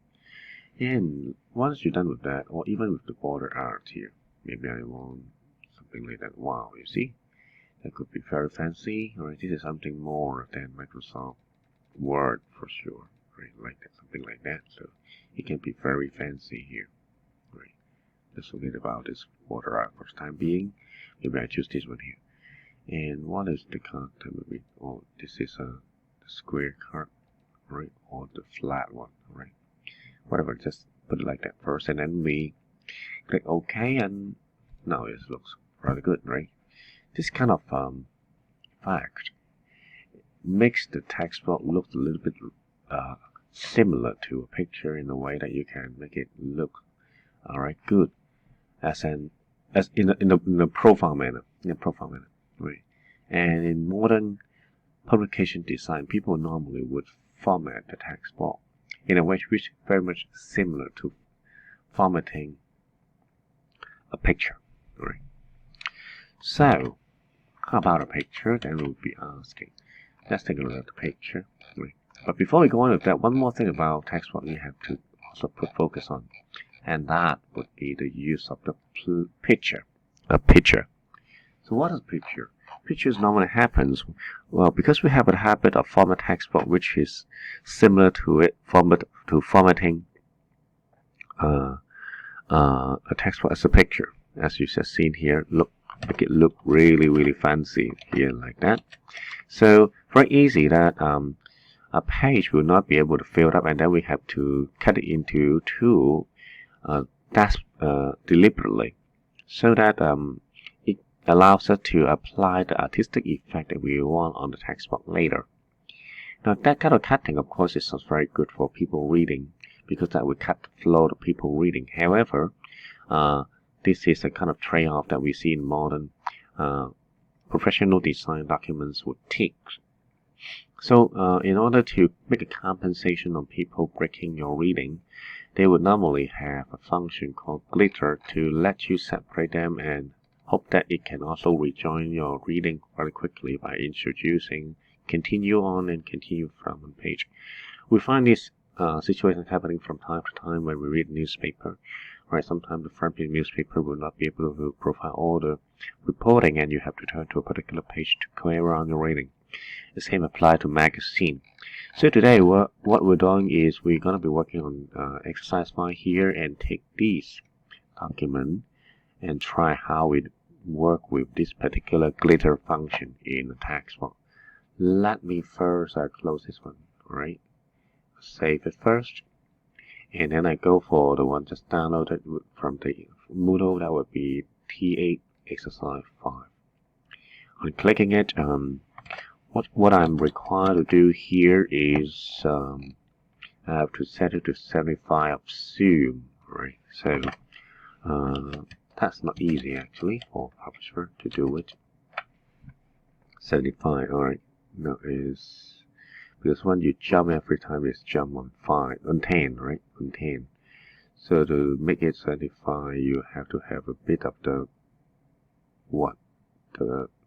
And once you're done with that, or even with the border art here, maybe I want something like that. Wow, you see? That could be very fancy, right? This is something more than Microsoft Word for sure, right? Like that, something like that. So it can be very fancy here, right? Let's forget about this border art for the time being. Maybe I choose this one here. And what is the content? Maybe, oh, this is a square card, right? Or the flat one, right? Whatever, just put it like that first, and then we click OK, and now it looks rather good, right? This kind of fact makes the text box look a little bit similar to a picture in a way that you can make it look good as in a profile manner, right? And in modern publication design, people normally would format the text box in a way which is very much similar to formatting a picture, right? So, how about a picture? Then we'll be asking. Let's take a look at the picture, right? But before we go on with that, one more thing about text box we have to also put focus on, and that would be the use of the picture. A picture. So what is picture? Pictures normally happens, well, because we have a habit of format text box which is similar to formatting a text box as a picture. As you have seen here, make it look really fancy here like that. So very easy that a page will not be able to fill up, and then we have to cut it into two deliberately, so that it allows us to apply the artistic effect that we want on the text box later. Now that kind of cutting, of course, is very good for people reading, because that will cut the flow of people reading. However, this is a kind of trade-off that we see in modern professional design documents with ticks. So in order to make a compensation on people breaking your reading, they would normally have a function called glitter to let you separate them and hope that it can also rejoin your reading very quickly by introducing continue on and continue from on page. We find this situation happening from time to time when we read newspaper. Right, sometimes the front page newspaper will not be able to provide all the reporting, and you have to turn to a particular page to clear on your reading. The same applies to magazine. So today, what we're doing is we're going to be working on exercise 5 here, and take this document and try how we work with this particular glitter function in the text box. Let me first close this one, right? Save it first. And then I go for the one just downloaded from the Moodle. That would be T8 exercise 5. On clicking it, what I'm required to do here is have to set it to 75 assume, right? So that's not easy actually for publisher to do it. 75, alright. Now is because when you jump every time it's jump on 10, right? On 10. So to make it 75, you have to have a bit of the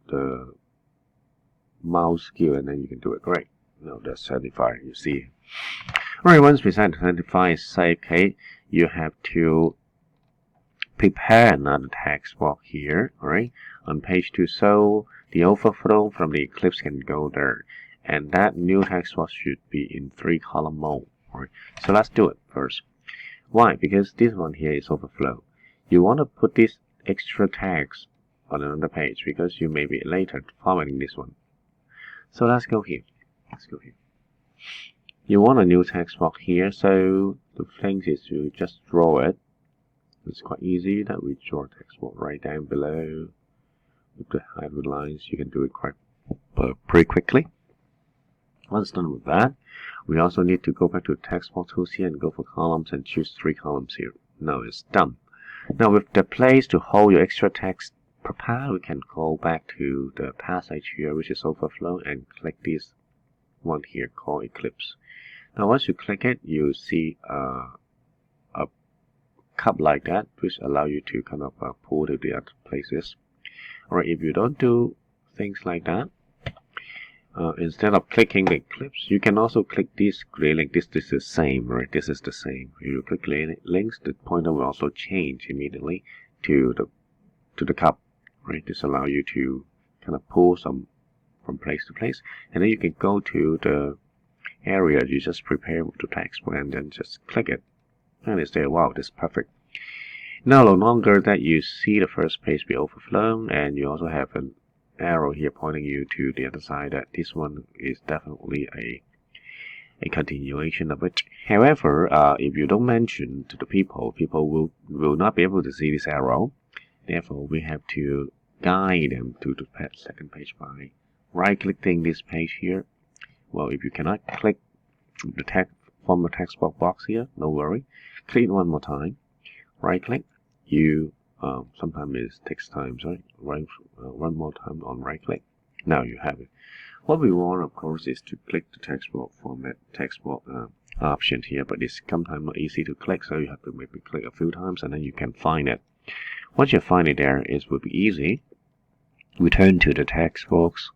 the mouse skill, and then you can do it. Great. Now that's 75. You see. Alright, once we set 75, say okay, you have to prepare another text box here, alright, on page 2, so the overflow from the Eclipse can go there, and that new text box should be in 3-column mode. Alright, so let's do it first. Why? Because this one here is overflow. You want to put this extra text on another page because you may be later formatting this one. So let's go here. You want a new text box here, so the thing is to just draw it. It's quite easy that we draw text box right down below with the highlighted lines. You can do it quite pretty quickly. Once done with that, we also need to go back to text box tools here and go for columns and choose 3 columns here. Now it's done. Now with the place to hold your extra text prepared, we can go back to the passage here, which is overflow, and click this one here called Eclipse. Now once you click it, you see a cup like that, which allow you to kind of pull to the other places. Or if you don't do things like that, instead of clicking the Eclipse, you can also click this gray link. This is the same, right? This is the same. If you click links, the pointer will also change immediately to the cup, right? This allow you to kind of pull some from place to place, and then you can go to the area you just prepared with the text and then just click it, and it's there. Wow, this is perfect. Now no longer that you see the first page be overflown, and you also have an arrow here pointing you to the other side, that this one is definitely a continuation of it. However, if you don't mention to the people will not be able to see this arrow. Therefore, we have to guide them to the second page by right-clicking this page here. Well, if you cannot click the text from the text box here, no worry. Click one more time. Right-click. You sometimes it takes time, right? One more time on right-click. Now you have it. What we want, of course, is to click the text box format text box option here, but it's sometimes not easy to click, so you have to maybe click a few times, and then you can find it. Once you find it there, it will be easy. Return to the text box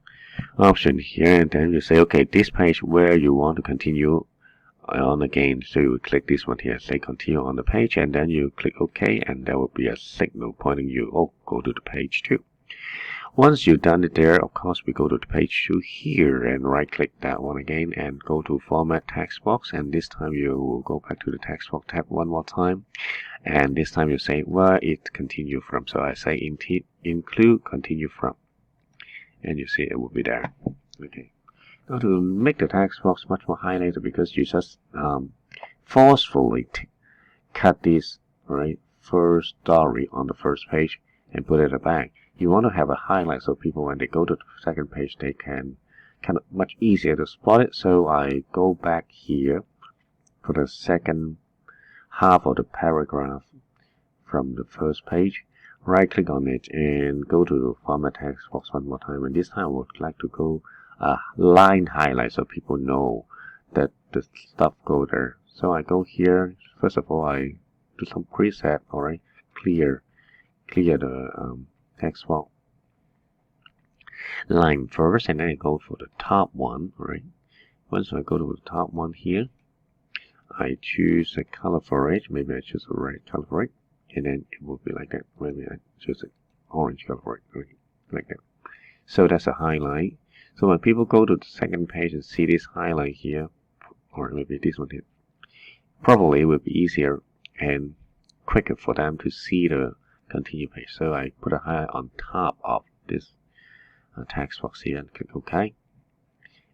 option here, and then you say, okay, this page where you want to continue on again. So you click this one here, say continue on the page, and then you click OK, and there will be a signal pointing you, oh, go to the page 2. Once you've done it there, of course, we go to the page 2 here and right click that one again and go to format text box, and this time you will go back to the text box tab one more time, and this time you say where it continue from. So I say include continue from, and you see it will be there. Okay. Now to make the text box much more highlighted, because you just forcefully cut this first story on the first page and put it at the back. You want to have a highlight so people, when they go to the second page, they can kind of much easier to spot it. So I go back here for the second half of the paragraph from the first page, right click on it and go to the format text box one more time, and this time I would like to go line highlight so people know that the stuff go there. So I go here, first of all I do some preset, alright, clear the text box line first, and then I go for the top one, alright. Once I go to the top one here, I choose a color for it. Maybe I choose a red color for it, and then it will be like that. Maybe I choose an orange color for it, like that. So that's a highlight. So when people go to the second page and see this highlight here, or maybe this one here, probably it will be easier and quicker for them to see the continue page. So I put a highlight on top of this text box here and click OK.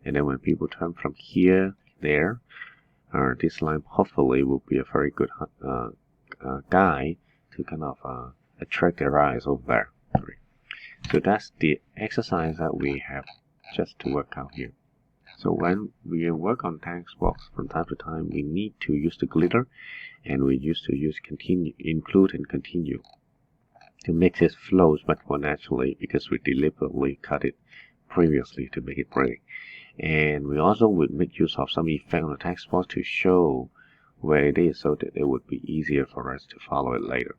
And then when people turn from here there, this line hopefully will be a very good guide to kind of attract their eyes over there. So that's the exercise that we have just to work out here. So when we work on text box from time to time, we need to use the glitter, and we used to use continue, include and continue to make this flow much more naturally, because we deliberately cut it previously to make it pretty. And we also would make use of some effect on the text box to show where it is, so that it would be easier for us to follow it later.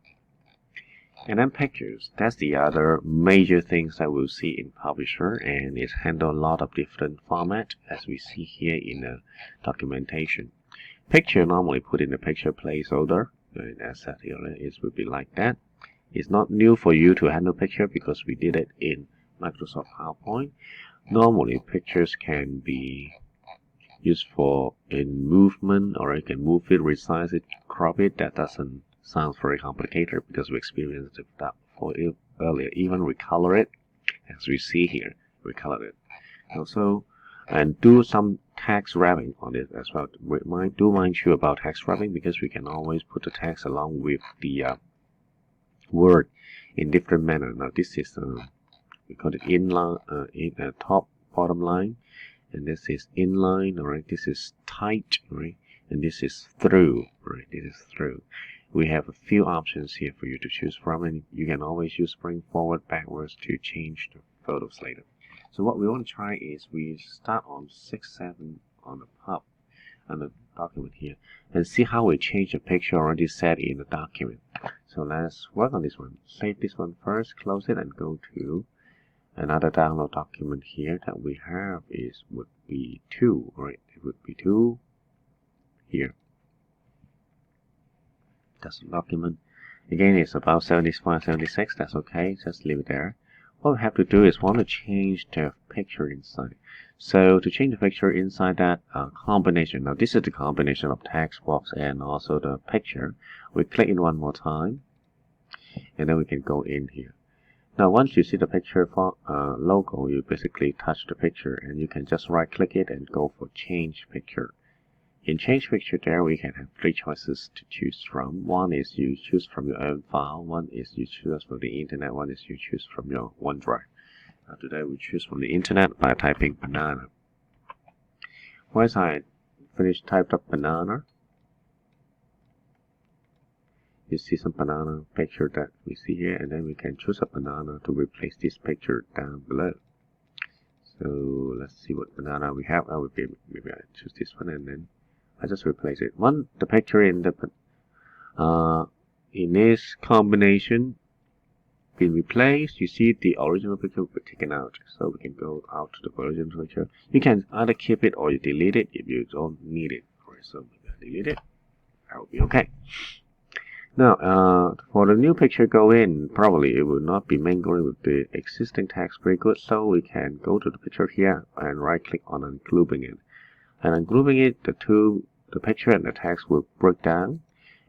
And then pictures, that's the other major things that we'll see in Publisher, and it's handled a lot of different formats, as we see here in the documentation. Picture normally put in the picture placeholder, and as said here, it would be like that. It's not new for you to handle picture, because we did it in Microsoft PowerPoint. Normally pictures can be used for in movement, or you can move it, resize it, crop it. That doesn't sound very complicated, because we experienced that before earlier. Even recolor it, as we see here, recolor it. Also, and do some text wrapping on it as well. Mind you about text wrapping, because we can always put the text along with the word in different manner. Now this is we call it inline, top bottom line, and this is inline. Alright, this is tight, right, and this is through. Right, this is through. We have a few options here for you to choose from, and you can always use bring forward, backwards to change the photos later. So what we want to try is we start on 6.7 on the pub on the document here, and see how we change the picture already set in the document. So let's work on this one. Save this one first, close it, and go to another download document here that we have would be 2, right? It would be 2 here. That's the document. Again, it's about 75, 76. That's okay. Just leave it there. What we have to do is want to change the picture inside. So to change the picture inside that combination, now this is the combination of text box and also the picture. We click it one more time, and then we can go in here. Now once you see the picture logo, you basically touch the picture, and you can just right click it and go for change picture. In change picture there, we can have 3 choices to choose from. One is you choose from your own file, one is you choose from the internet, one is you choose from your OneDrive. Today we choose from the internet by typing banana. Once I typed up banana, you see some banana picture that we see here, and then we can choose a banana to replace this picture down below. So let's see what banana we have. Maybe I choose this one, and then I just replace it. The picture in this combination been replaced, you see the original picture will be taken out. So we can go out to the original picture. You can either keep it or you delete it if you don't need it. Alright, so delete it. That will be okay. Now, for the new picture go in, probably it will not be mingling with the existing text very good. So we can go to the picture here and right click on ungrouping it. And ungrouping it, the picture and the text will break down,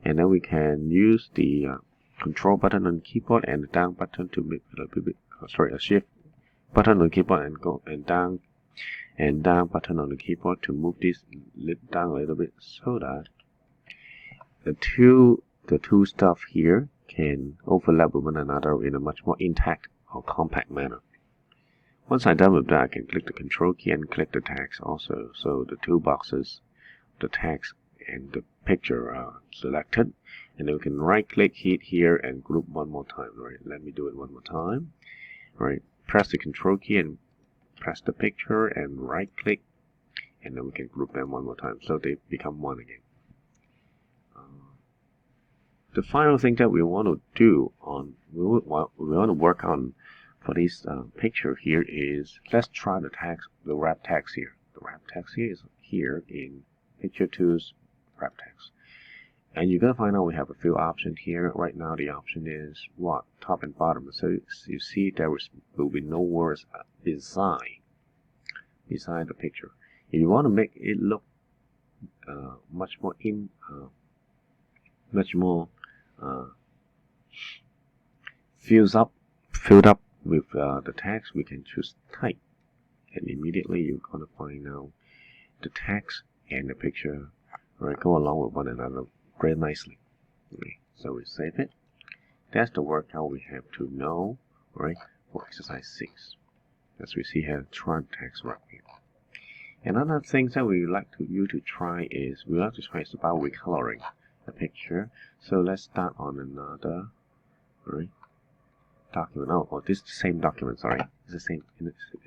and then we can use the control button on the keyboard and the down button to make a little bit, a shift button on the keyboard and go and down button on the keyboard to move this down a little bit, so that the two stuff here can overlap with one another in a much more intact or compact manner. Once I'm done with that, I can click the control key and click the text also. So the two boxes, the text and the picture are selected, and then we can right click, hit here, and group one more time. Right, let me do it one more time. Right, press the control key and press the picture and right click, and then we can group them one more time, so they become one again. The final thing that we want to do we want to work on for this picture here is, let's try the wrap text here. The wrap text here is here in Picture Tools wrap text, and you're gonna find out we have a few options here. Right now the option is top and bottom. So you see there will be no words beside the picture. If you want to make it look much more filled up with the text, we can choose type, and immediately you're going to find out the text and the picture go along with one another very nicely. Okay, so we save it. That's the workout we have to know, right, for exercise 6. As we see here, try text right here. Another thing that we like you to try is about recoloring the picture. So let's start on another document. Oh, this is the same document. Sorry, it's the same.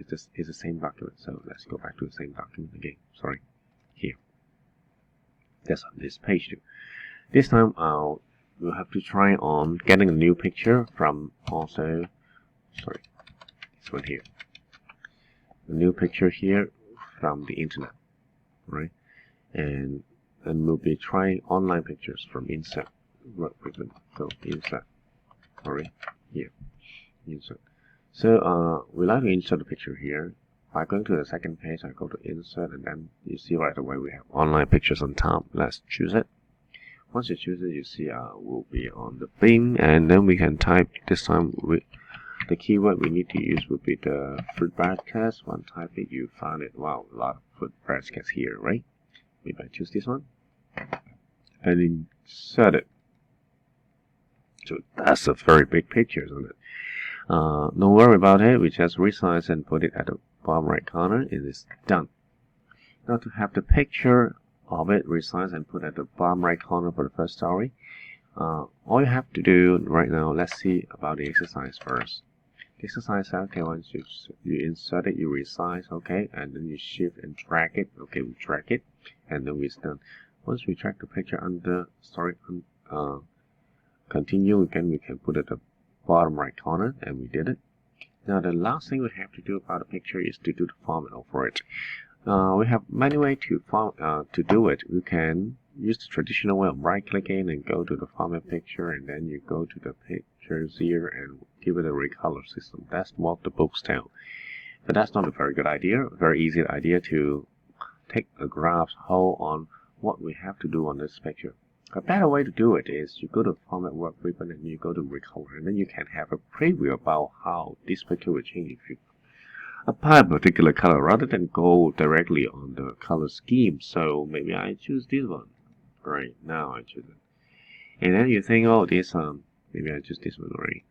It's the same document. So let's go back to the same document again. Sorry, here. That's on this page too. This time we'll have to try on getting a new picture from this one here. A new picture here from the internet, right? And we'll be trying online pictures from insert. So insert, sorry, here, insert. So we like to insert the picture here. By going to the second page, I go to insert, and then you see right away we have online pictures on top. Let's choose it. Once you choose it, you see will be on the bin, and then we can type. This time the keyword we need to use will be the fruit basket. One type it, you found it. Wow, a lot of fruit baskets here, right? Maybe I choose this one and insert it. So that's a very big picture, isn't it? Don't worry about it. We just resize and put it at the bottom right corner. It is done. Now to have the picture of it resize and put at the bottom right corner for the first story, all you have to do right now, let's see about the exercise first. The exercise, okay, once you insert it, you resize, okay, and then you shift and drag it, okay, we drag it, and then we're done. Once we drag the picture under, continue again, we can put it at the bottom right corner, and we did it. Now the last thing we have to do about the picture is to do the format for it. We have many ways to do it. We can use the traditional way of right-clicking and go to the format picture, and then you go to the pictures here and give it a recolor system. That's what the books tell. But that's not a very good idea. A very easy idea to take a graph hold on what we have to do on this picture. A better way to do it is you go to format work ribbon and you go to recolor, and then you can have a preview about how this picture will change if you apply a particular color rather than go directly on the color scheme. So maybe I choose this one. Right now I choose it, and then you think, oh, this maybe I choose this one, right?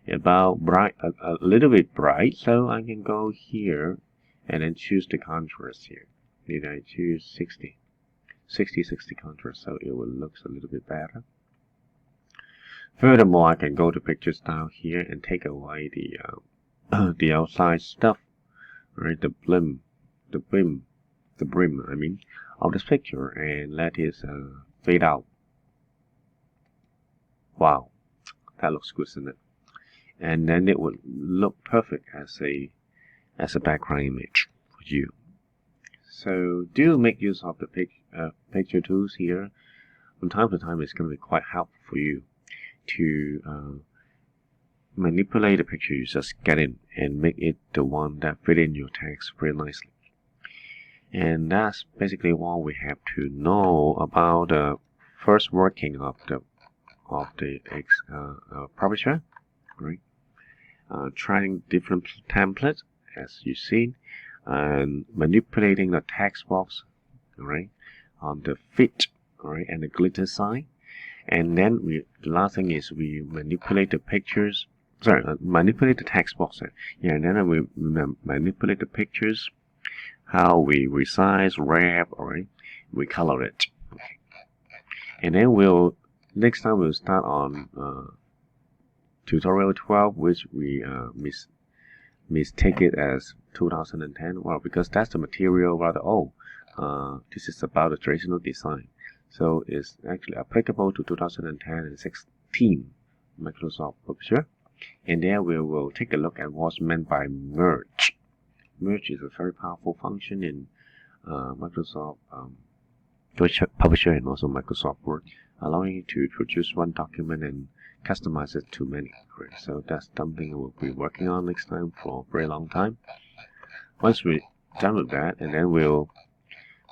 About bright, a little bit bright, so I can go here and then choose the contrast here. Maybe I choose 60 contrast, so it will look a little bit better. Furthermore, I can go to picture style here and take away the the outside stuff, right? The brim, I mean, of this picture, and let it fade out. Wow, that looks good, isn't it? And then it would look perfect as a background image for you. So do make use of the picture tools here. From time to time, it's going to be quite helpful for you to manipulate the picture you just get in and make it the one that fit in your text very nicely. And that's basically what we have to know about the first working of the publisher, right? Trying different templates as you've seen, and manipulating the text box, right, on the fit, right, and the glitter sign. And then the last thing is we manipulate the pictures. Manipulate the text box. Yeah, and then we manipulate the pictures. How we resize, wrap, right? We color it. Okay. And then next time we'll start on tutorial 12, which we mistake it as 2010. Well, because that's the material rather old. This is about the traditional design. So it's actually applicable to 2010 and 16 Microsoft Publisher. And there we will take a look at what's meant by merge. Merge is a very powerful function in Microsoft Publisher and also Microsoft Word, allowing you to produce one document and customize it to many. So that's something we'll be working on next time for a very long time. Once we're done with that, and then we'll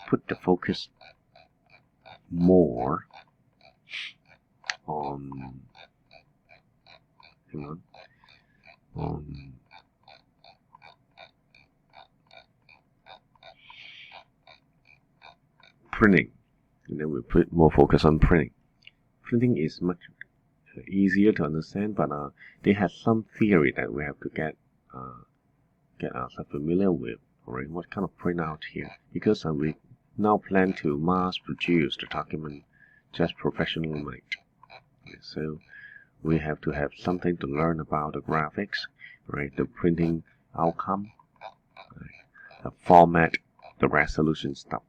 put the focus more on printing, and then we put more focus on printing. Printing is much easier to understand, but they have some theory that we have to get ourselves familiar with. Alright, what kind of printout here? Because we now plan to mass produce the document just professionally made. So we have to have something to learn about the graphics, right? The printing outcome, right? The format, the resolution stuff,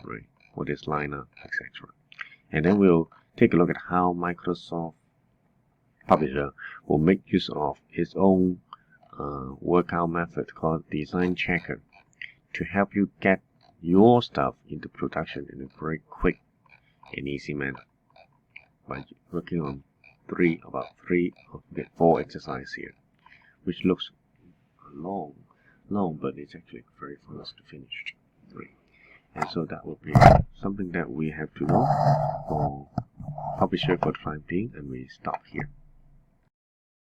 right? What is liner, etc. And then we'll take a look at how Microsoft Publisher will make use of its own workout method called Design Checker to help you get your stuff into production in a very quick and easy manner by working on four exercises here, which looks long, but it's actually very fast to finish. And so that will be something that we have to know for Publisher for the time being, and we stop here.